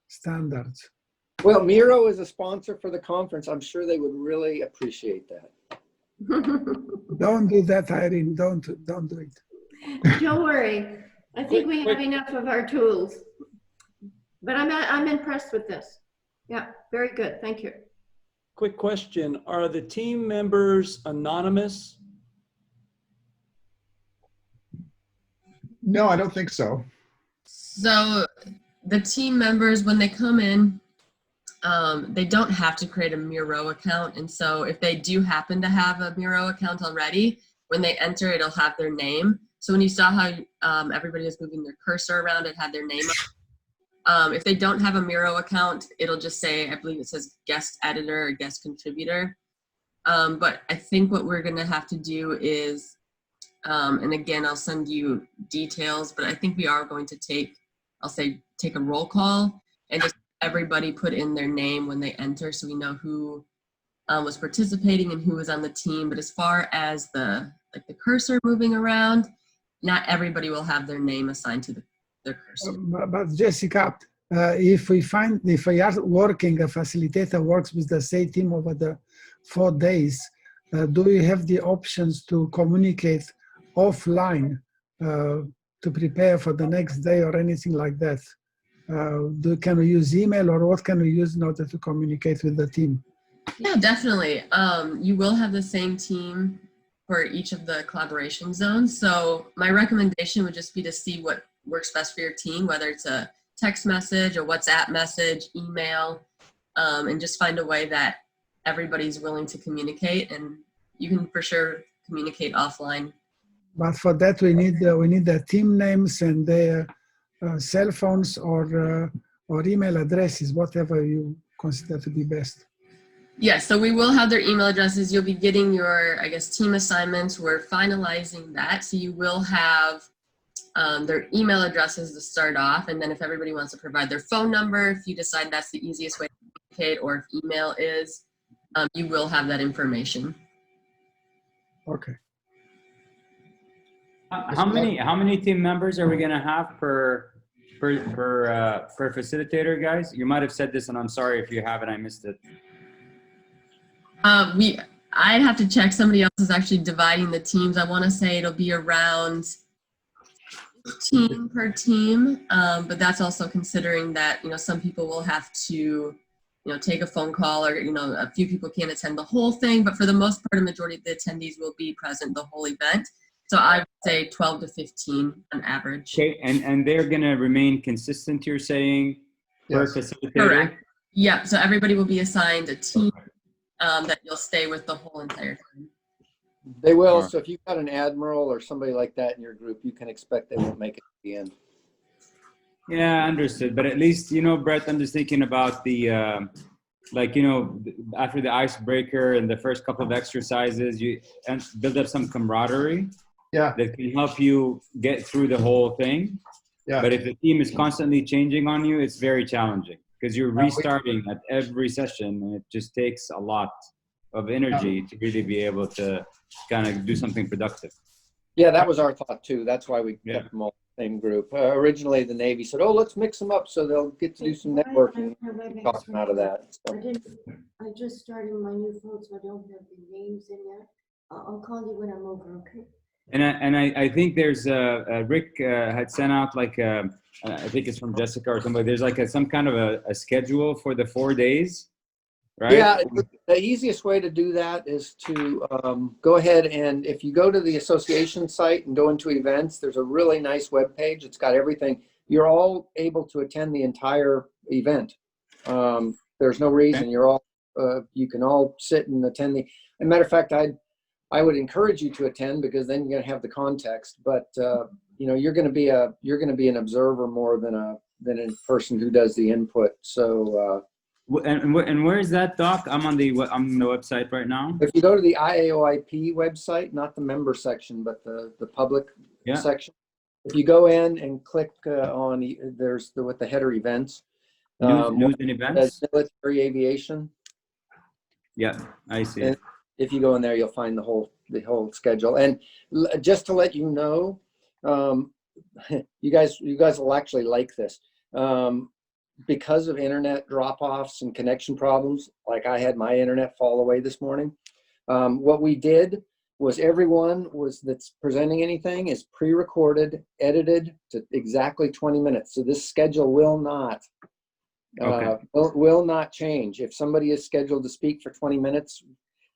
standards. Well, Miro is a sponsor for the conference. I'm sure they would really appreciate that. Don't do that, Irene. Don't do it. Don't worry. I think we have enough of our tools. But I'm impressed with this. Yeah, very good. Thank you. Quick question. Are the team members anonymous? No, I don't think so. So the team members, when they come in, they don't have to create a Miro account. And so if they do happen to have a Miro account already, when they enter, it'll have their name. So when you saw how everybody was moving their cursor around, it had their name up. If they don't have a Miro account, it'll just say, I believe it says guest editor or guest contributor. But I think what we're gonna have to do is, and again, I'll send you details, but I think we are going to take a roll call and just everybody put in their name when they enter, so we know who was participating and who was on the team. But as far as the cursor moving around, not everybody will have their name assigned to the their cursor. But Jessica, if we are working, a facilitator works with the same team over the 4 days, do you have the options to communicate offline to prepare for the next day or anything like that? Can we use email, or what can we use in order to communicate with the team? Yeah, definitely. You will have the same team for each of the collaboration zones. So my recommendation would just be to see what works best for your team, whether it's a text message, a WhatsApp message, email, and just find a way that everybody's willing to communicate, and you can for sure communicate offline. But for that, we need the team names and their cell phones or email addresses, whatever you consider to be best. Yes, so we will have their email addresses. You'll be getting your, I guess, team assignments. We're finalizing that. So you will have their email addresses to start off. And then if everybody wants to provide their phone number, if you decide that's the easiest way to communicate, or if email is, you will have that information. Okay. How many team members are we gonna have per facilitator, guys? You might have said this, and I'm sorry if you haven't. I missed it. I'd have to check. Somebody else is actually dividing the teams. I want to say it'll be around 15 per team, but that's also considering that, you know, some people will have to, you know, take a phone call, or, you know, a few people can't attend the whole thing, but for the most part, a majority of the attendees will be present the whole event. So I would say 12 to 15 on average. Okay, and they're gonna remain consistent, you're saying, per facilitator? Correct. Yeah, so everybody will be assigned a team that you'll stay with the whole entire time. They will. So if you've got an admiral or somebody like that in your group, you can expect they won't make it at the end. Yeah, understood. But at least, you know, Brett, I'm just thinking about the, like, you know, after the icebreaker and the first couple of exercises, you build up some camaraderie. Yeah. That can help you get through the whole thing. Yeah. But if the team is constantly changing on you, it's very challenging, because you're restarting at every session, and it just takes a lot of energy to really be able to kind of do something productive. Yeah, that was our thought too. That's why we kept them all in the same group. Originally, the Navy said, "Oh, let's mix them up so they'll get to do some networking." Talk them out of that. So. I just started my new phone, so I don't have the names in yet. I'll call you when I'm over, okay? And I think there's Rick had sent out like I think it's from Jessica or somebody. There's like some kind of a schedule for the 4 days, right? Yeah, the easiest way to do that is to go ahead, and if you go to the association site and go into events, there's a really nice web page. It's got everything. You're all able to attend the entire event. There's no reason. Okay. You're all you can all sit and attend the. As a matter of fact, I would encourage you to attend, because then you're going to have the context. But you know, you're going to be an observer more than a person who does the input. So. And where is that, Doc? I'm on the website right now. If you go to the IAOIP website, not the member section, but the public section. If you go in and click on there's with the header events. News and events. Military aviation. Yeah, I see. And if you go in there, you'll find the whole schedule. And just to let you know, you guys will actually like this. Because of internet drop-offs and connection problems, like I had my internet fall away this morning, what we did was everyone that's presenting anything is pre-recorded, edited to exactly 20 minutes. So this schedule will not change. If somebody is scheduled to speak for 20 minutes,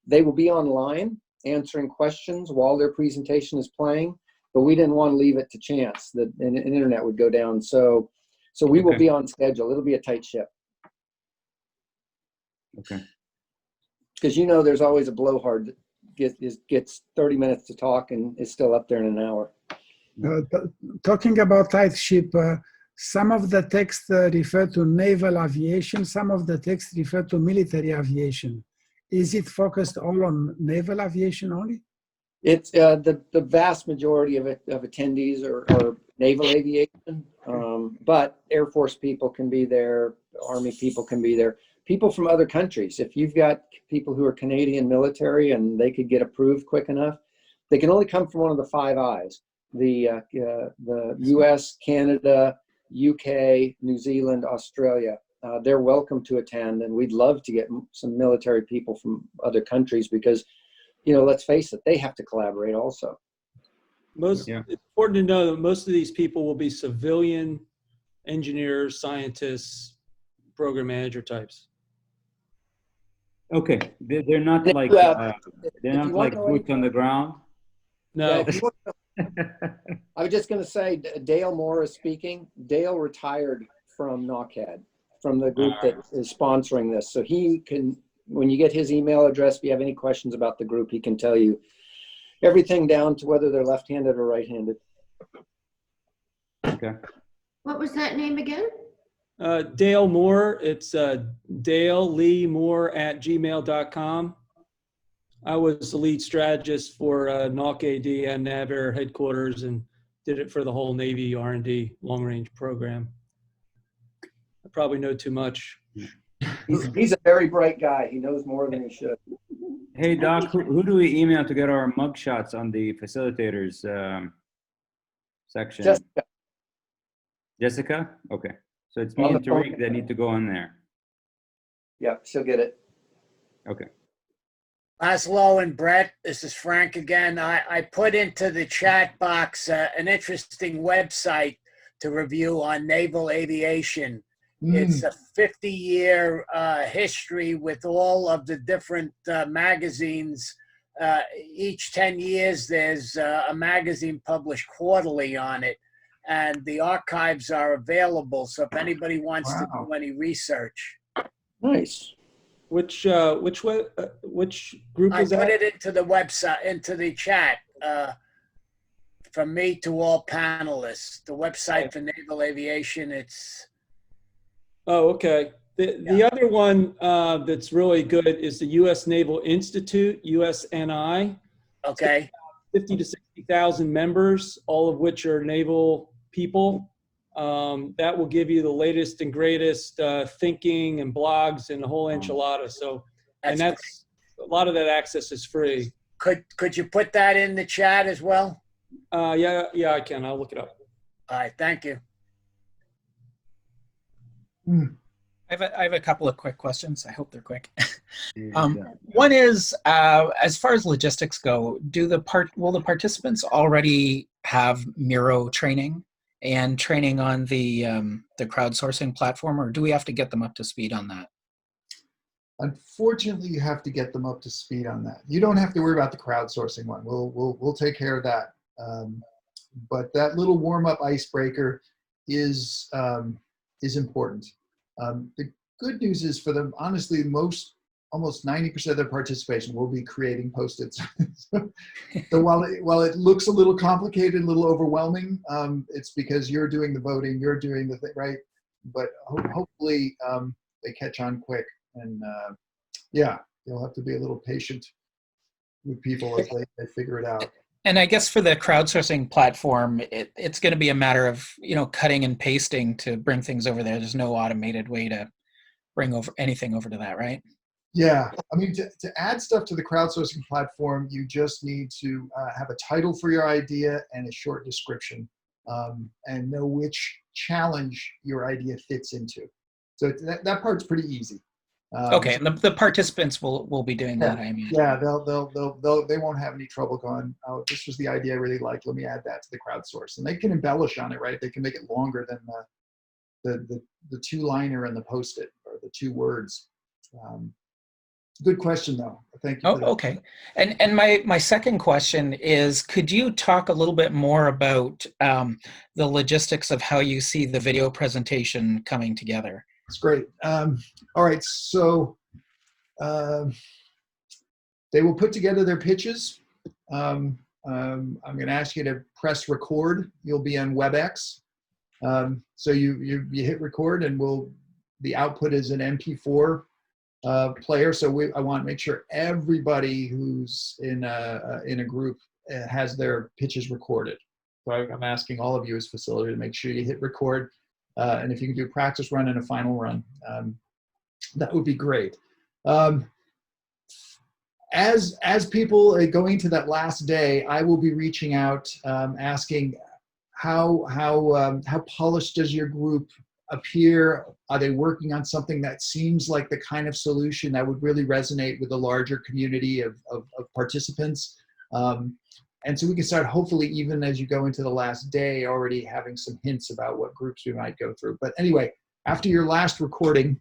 they will be online answering questions while their presentation is playing, but we didn't want to leave it to chance that an internet would go down. So we will be on schedule. It'll be a tight ship. Okay. Because you know there's always a blowhard that gets 30 minutes to talk and is still up there in an hour. Talking about tight ship, some of the text refer to naval aviation, some of the text refer to military aviation. Is it focused all on naval aviation only? It's the vast majority of attendees are naval aviation, but Air Force people can be there, Army people can be there, people from other countries. If you've got people who are Canadian military and they could get approved quick enough, they can only come from one of the 5 I's: the U.S., Canada, UK, New Zealand, Australia. They're welcome to attend, and we'd love to get some military people from other countries because, let's face it, they have to collaborate also. It's important to know that most of these people will be civilian engineers, scientists, program manager types. Okay, they're not like boots on the ground. No. Yeah, I was just going to say, Dale Moore is speaking. Dale retired from NOCAD, from the group that is sponsoring this. So he can, when you get his email address, if you have any questions about the group, he can tell you everything down to whether they're left-handed or right-handed. Okay. What was that name again? Dale Moore. It's DaleLeeMoore@gmail.com. I was the lead strategist for NOC AD and NAVAIR headquarters and did it for the whole Navy R&D long-range program. I probably know too much. He's a very bright guy. He knows more than he should. Hey, Doc, who do we email to get our mugshots on the facilitators section? Jessica. Jessica? Okay. So it's me and Tariq that need to go in there. Yeah, she'll get it. Okay. Laszlo and Brett, this is Frank again. I put into the chat box an interesting website to review on naval aviation. It's a 50-year history with all of the different magazines. Each 10 years, there's a magazine published quarterly on it, and the archives are available. So if anybody wants to do any research. Nice. Which group is that? I put it into the website, into the chat, from me to all panelists. The website for naval aviation, it's... Oh, okay. The other one that's really good is the U.S. Naval Institute, USNI. Okay. 50 to 60,000 members, all of which are naval people. That will give you the latest and greatest thinking and blogs and the whole enchilada. So, and that's a lot of that access is free. Could you put that in the chat as well? Yeah, I can. I'll look it up. All right, thank you. I have a couple of quick questions. I hope they're quick. One is, as far as logistics go, will the participants already have Miro training and training on the crowdsourcing platform, or do we have to get them up to speed on that? Unfortunately, you have to get them up to speed on that. You don't have to worry about the crowdsourcing one. We'll take care of that. But that little warm-up icebreaker is important. The good news is for them, honestly, almost 90% of their participation will be creating Post-its. So while it looks a little complicated, a little overwhelming, it's because you're doing the voting, you're doing the thing, right? But hopefully they catch on quick. And yeah, you'll have to be a little patient with people as they figure it out. And I guess for the crowdsourcing platform, it's going to be a matter of, cutting and pasting to bring things over there. There's no automated way to bring anything over to that, right? Yeah, I mean, to add stuff to the crowdsourcing platform, you just need to have a title for your idea and a short description, and know which challenge your idea fits into. So that part's pretty easy. Okay, and the participants will be doing that, I mean. Yeah, they won't have any trouble going, oh, this was the idea I really liked, let me add that to the crowdsource. And they can embellish on it, right? They can make it longer than the two-liner and the Post-it, or the 2 words. Good question, though. Thank you. Okay. And my second question is, could you talk a little bit more about the logistics of how you see the video presentation coming together? That's great. All right, so they will put together their pitches. I'm going to ask you to press record. You'll be on WebEx. So you hit record, and the output is an MP4 player. So I want to make sure everybody who's in a group has their pitches recorded. So I'm asking all of you as facilitator to make sure you hit record. And if you can do a practice run and a final run, that would be great. As people are going to that last day, I will be reaching out, asking how polished does your group appear? Are they working on something that seems like the kind of solution that would really resonate with the larger community of participants? And so we can start, hopefully, even as you go into the last day, already having some hints about what groups we might go through. But anyway, after your last recording,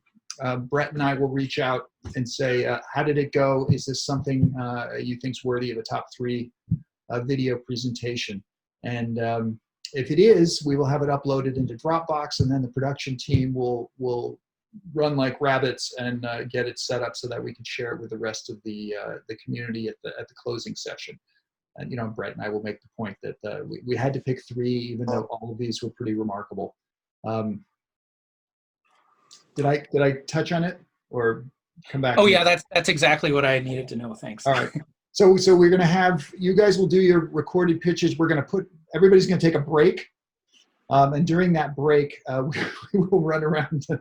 Brett and I will reach out and say, how did it go? Is this something you think's worthy of a top 3 video presentation? And if it is, we will have it uploaded into Dropbox, and then the production team will run like rabbits and get it set up so that we can share it with the rest of the community at the closing session. And you know, Brett and I will make the point that we had to pick 3, even though all of these were pretty remarkable. Did I touch on it or come back? Oh yeah, that's exactly what I needed to know. Thanks. All right. So we're going to have, you guys will do your recorded pitches. We're going to everybody's going to take a break. And during that break, we will run around to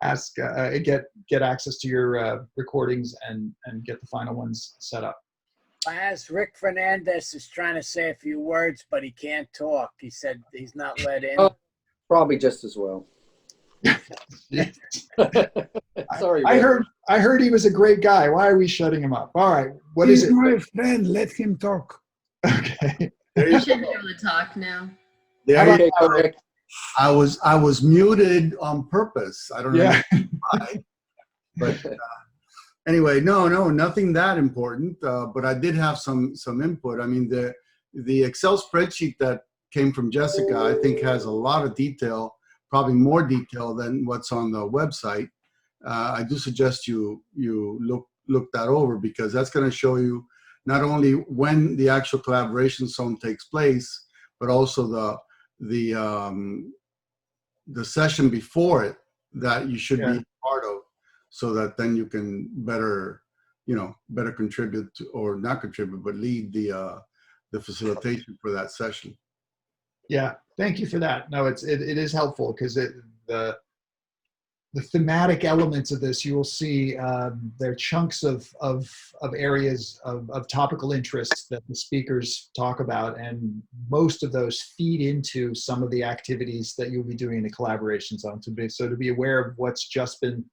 ask, get access to your recordings and get the final ones set up. As Rick Fernandez is trying to say a few words, but he can't talk. He said he's not let in. Oh, probably just as well. Sorry, I heard he was a great guy. Why are we shutting him up? All right. What He's is it? my friend. Let him talk. Okay. You should be able to talk now. Okay, Rick. I was muted on purpose. I don't know Yeah. why. But anyway, no, nothing that important. But I did have some input. I mean, the Excel spreadsheet that came from Jessica, I think, has a lot of detail, probably more detail than what's on the website. I do suggest you look that over, because that's going to show you not only when the actual collaboration zone takes place, but also the session before it that you should be part of, so that then you can better contribute to, or not contribute, but lead the facilitation for that session. Yeah, thank you for that. No, it is helpful, because the thematic elements of this, you will see they're chunks of areas of topical interest that the speakers talk about, and most of those feed into some of the activities that you'll be doing in the collaboration zone. So to be aware of what's just been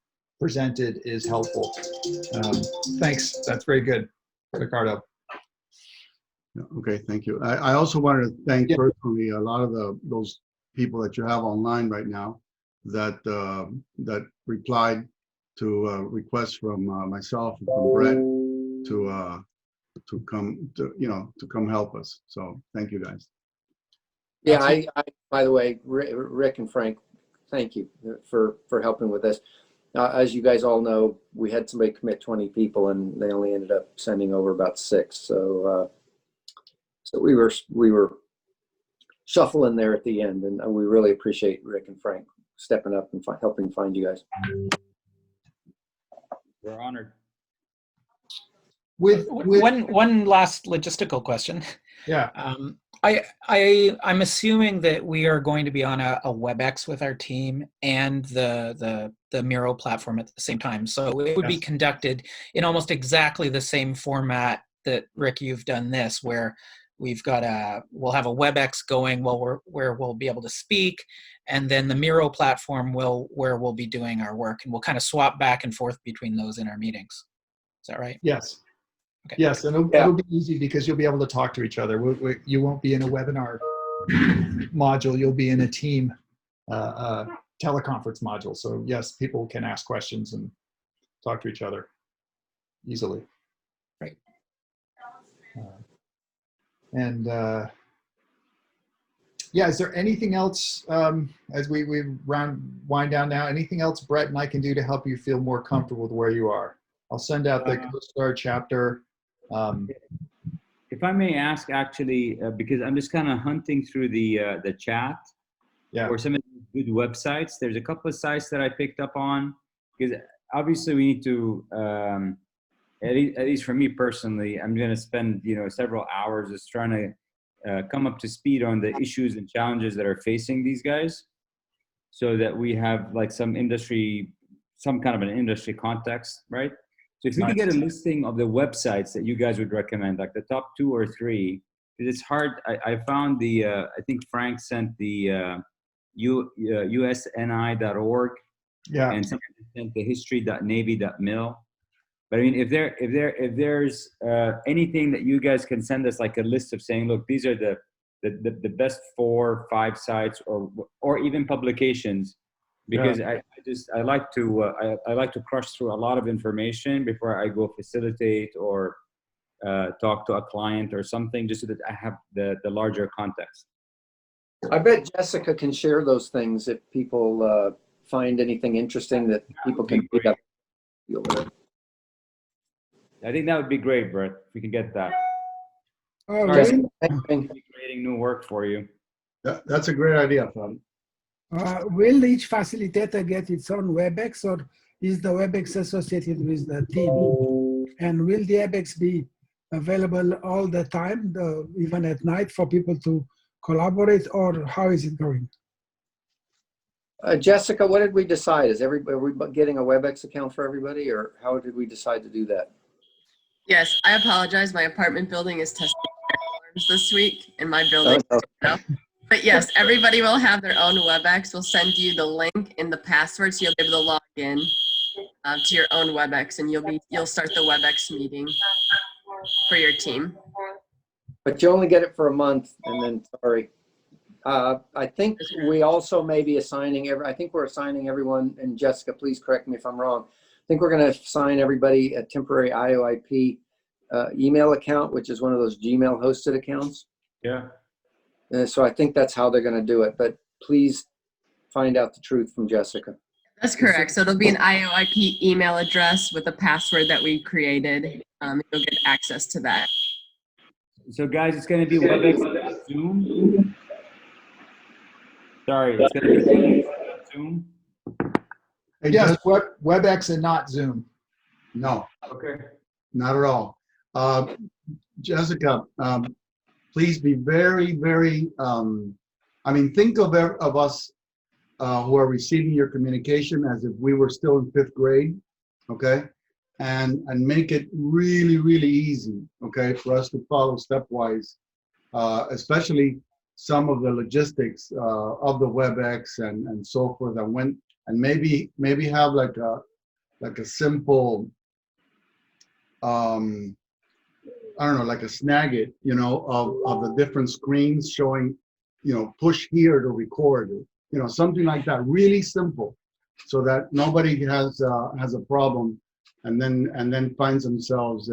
presented is helpful. Thanks, that's very good, Ricardo. Okay, thank you. I also wanted to thank personally a lot of those people that you have online right now that replied to requests from myself and from Brett to come help us. So thank you guys. Yeah, I by the way, Rick and Frank, thank you for helping with this. As you guys all know, we had somebody commit 20 people, and they only ended up sending over about 6. So we were shuffling there at the end, and we really appreciate Rick and Frank stepping up and helping find you guys. We're honored. With one last logistical question. Yeah. I'm assuming that we are going to be on a WebEx with our team and the Miro platform at the same time. So it would be conducted in almost exactly the same format that, Rick, you've done this, where we'll have a WebEx going where we'll be able to speak, and then the Miro platform where we'll be doing our work, and we'll kind of swap back and forth between those in our meetings. Is that right? Yes. Okay. Yes, and it'll be easy, because you'll be able to talk to each other. You won't be in a webinar module. You'll be in a team teleconference module. So yes, people can ask questions and talk to each other easily. Right. Yeah, is there anything else as we wind down now? Anything else Brett and I can do to help you feel more comfortable with where you are? I'll send out the CoStar chapter. If I may ask, actually, because I'm just kind of hunting through the chat or some of the good websites. There's a couple of sites that I picked up on, because obviously we need to, at least for me personally, I'm going to spend several hours just trying to come up to speed on the issues and challenges that are facing these guys, so that we have like some kind of an industry context, right? So if we could get a listing of the websites that you guys would recommend, like the top 2 or 3 It's hard. I found the, I think Frank sent the usni.org, Yeah. and somebody sent the history.navy.mil. But I mean, if there's anything that you guys can send us, like a list of saying, look, these are the best 4 or 5 sites, or even publications, because I like to I like to crush through a lot of information before I go facilitate or talk to a client or something, just so that I have the larger context. I bet Jessica can share those things if people find anything interesting that people can pick up. I think that would be great, Brett, if we can get that. Jessica, Creating new work for you. That's a great idea, Fadi. Will each facilitator get its own WebEx, or is the WebEx associated with the team? And will the WebEx be available all the time, even at night, for people to collaborate, or how is it going? Jessica, what did we decide? Are we getting a WebEx account for everybody, or how did we decide to do that? Yes, I apologize. My apartment building is testing alarms this week, and my building. But yes, everybody will have their own WebEx. We'll send you the link and the password, so you'll be able to log in to your own WebEx, and you'll start the WebEx meeting for your team. But you only get it for a month, and then sorry. I think we also may be assigning I think we're assigning everyone, and Jessica, please correct me if I'm wrong. I think we're going to assign everybody a temporary IIP email account, which is one of those Gmail hosted accounts. Yeah. So I think that's how they're going to do it. But please find out the truth from Jessica. That's correct. So it'll be an IIP email address with a password that we created. You'll get access to that. So guys, it's going to be WebEx, not Zoom. Sorry, it's going to be Zoom. Yes, WebEx and not Zoom. No. Okay. Not at all. Jessica, please be very, very, I mean, think of us who are receiving your communication as if we were still in 5th grade, okay? And make it really, really easy, okay, for us to follow stepwise, especially some of the logistics of the WebEx and so forth, and maybe have like a simple, I don't know, like a Snagit, you know, of the different screens showing, you know, push here to record, you know, something like that, really simple, so that nobody has a problem, and then finds themselves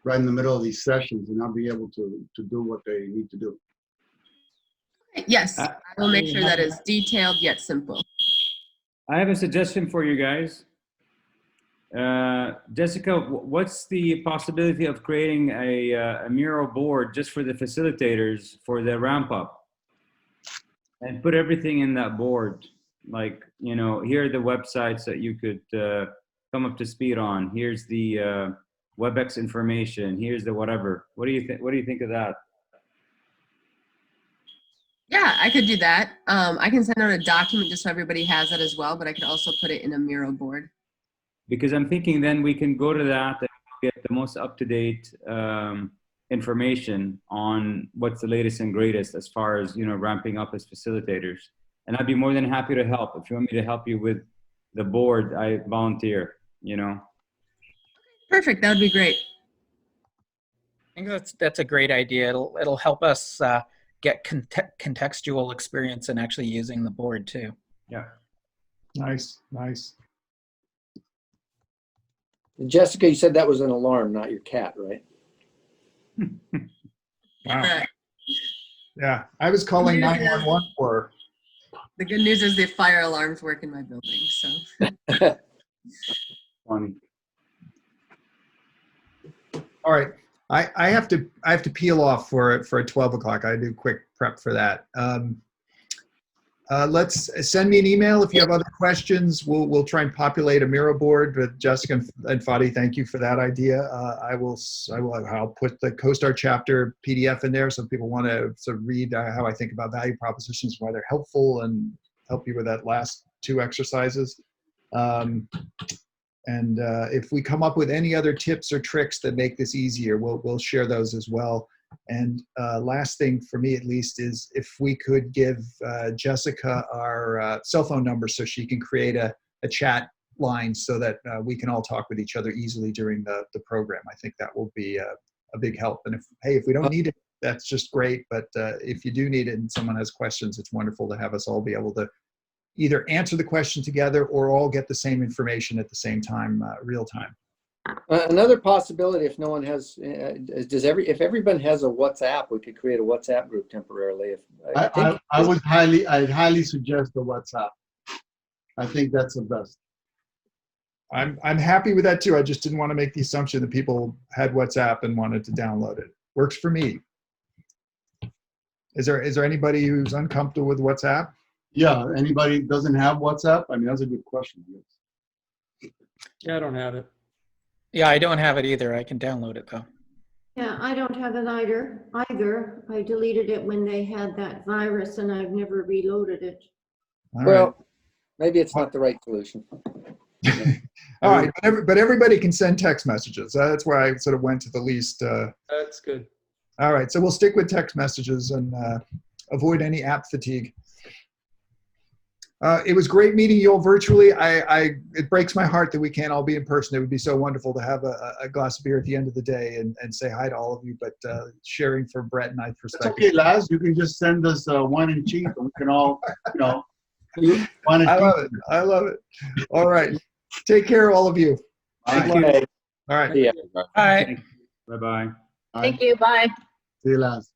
right in the middle of these sessions and not be able to do what they need to do. Yes, I will make sure that is detailed yet simple. I have a suggestion for you guys. Jessica, what's the possibility of creating a mural board just for the facilitators for the ramp up, and put everything in that board? Like, you know, here are the websites that you could come up to speed on. Here's the WebEx information. Here's the whatever. What do you think? What do you think of that? Yeah, I could do that. I can send out a document just so everybody has that as well, but I could also put it in a Miro board. Because I'm thinking then we can go to that and get the most up-to-date information on what's the latest and greatest as far as, you know, ramping up as facilitators. And I'd be more than happy to help. If you want me to help you with the board, I volunteer, you know. Perfect, that would be great. I think that's a great idea. It'll help us get contextual experience in actually using the board too. Yeah. Nice, nice. Jessica, you said that was an alarm, not your cat, right? Wow. Yeah, I was calling 911 for her. The good news is the fire alarms work in my building, so. Funny. All right, I have to peel off for 12 o'clock. I do quick prep for that. Let's send me an email if you have other questions. We'll try and populate a Miro board with Jessica and Fadi. Thank you for that idea. I'll put the CoStar chapter PDF in there so people want to sort of read how I think about value propositions, why they're helpful, and help you with that last 2 exercises. If we come up with any other tips or tricks that make this easier, we'll share those as well. And last thing for me, at least, is if we could give Jessica our cell phone number so she can create a chat line so that we can all talk with each other easily during the program. I think that will be a big help. And if we don't need it, that's just great. But if you do need it and someone has questions, it's wonderful to have us all be able to either answer the question together or all get the same information at the same time, real time. Another possibility, if no one has, if everyone has a WhatsApp, we could create a WhatsApp group temporarily. I'd highly suggest the WhatsApp. I think that's the best. I'm happy with that too. I just didn't want to make the assumption that people had WhatsApp and wanted to download it. Works for me. Is there anybody who's uncomfortable with WhatsApp? Yeah, anybody doesn't have WhatsApp? I mean, that's a good question. Yeah, I don't have it. Yeah, I don't have it either. I can download it though. Yeah, I don't have it either. I deleted it when they had that virus and I've never reloaded it. All Well, right. maybe it's not the right solution. All right, but everybody can send text messages. That's why I sort of went to the least. That's good. All right, so we'll stick with text messages and avoid any app fatigue. It was great meeting you all virtually. It breaks my heart that we can't all be in person. It would be so wonderful to have a glass of beer at the end of the day and say hi to all of you, but sharing from Brett and I's It's perspective. okay, Laz. You can just send us wine and cheese and we can all, wine and I love cheese. it. I love it. All right. Take care, all of you. Thank Good luck. Okay. All right. Yeah. All right. Bye-bye. Bye. Thank you. Bye. See you, Laz.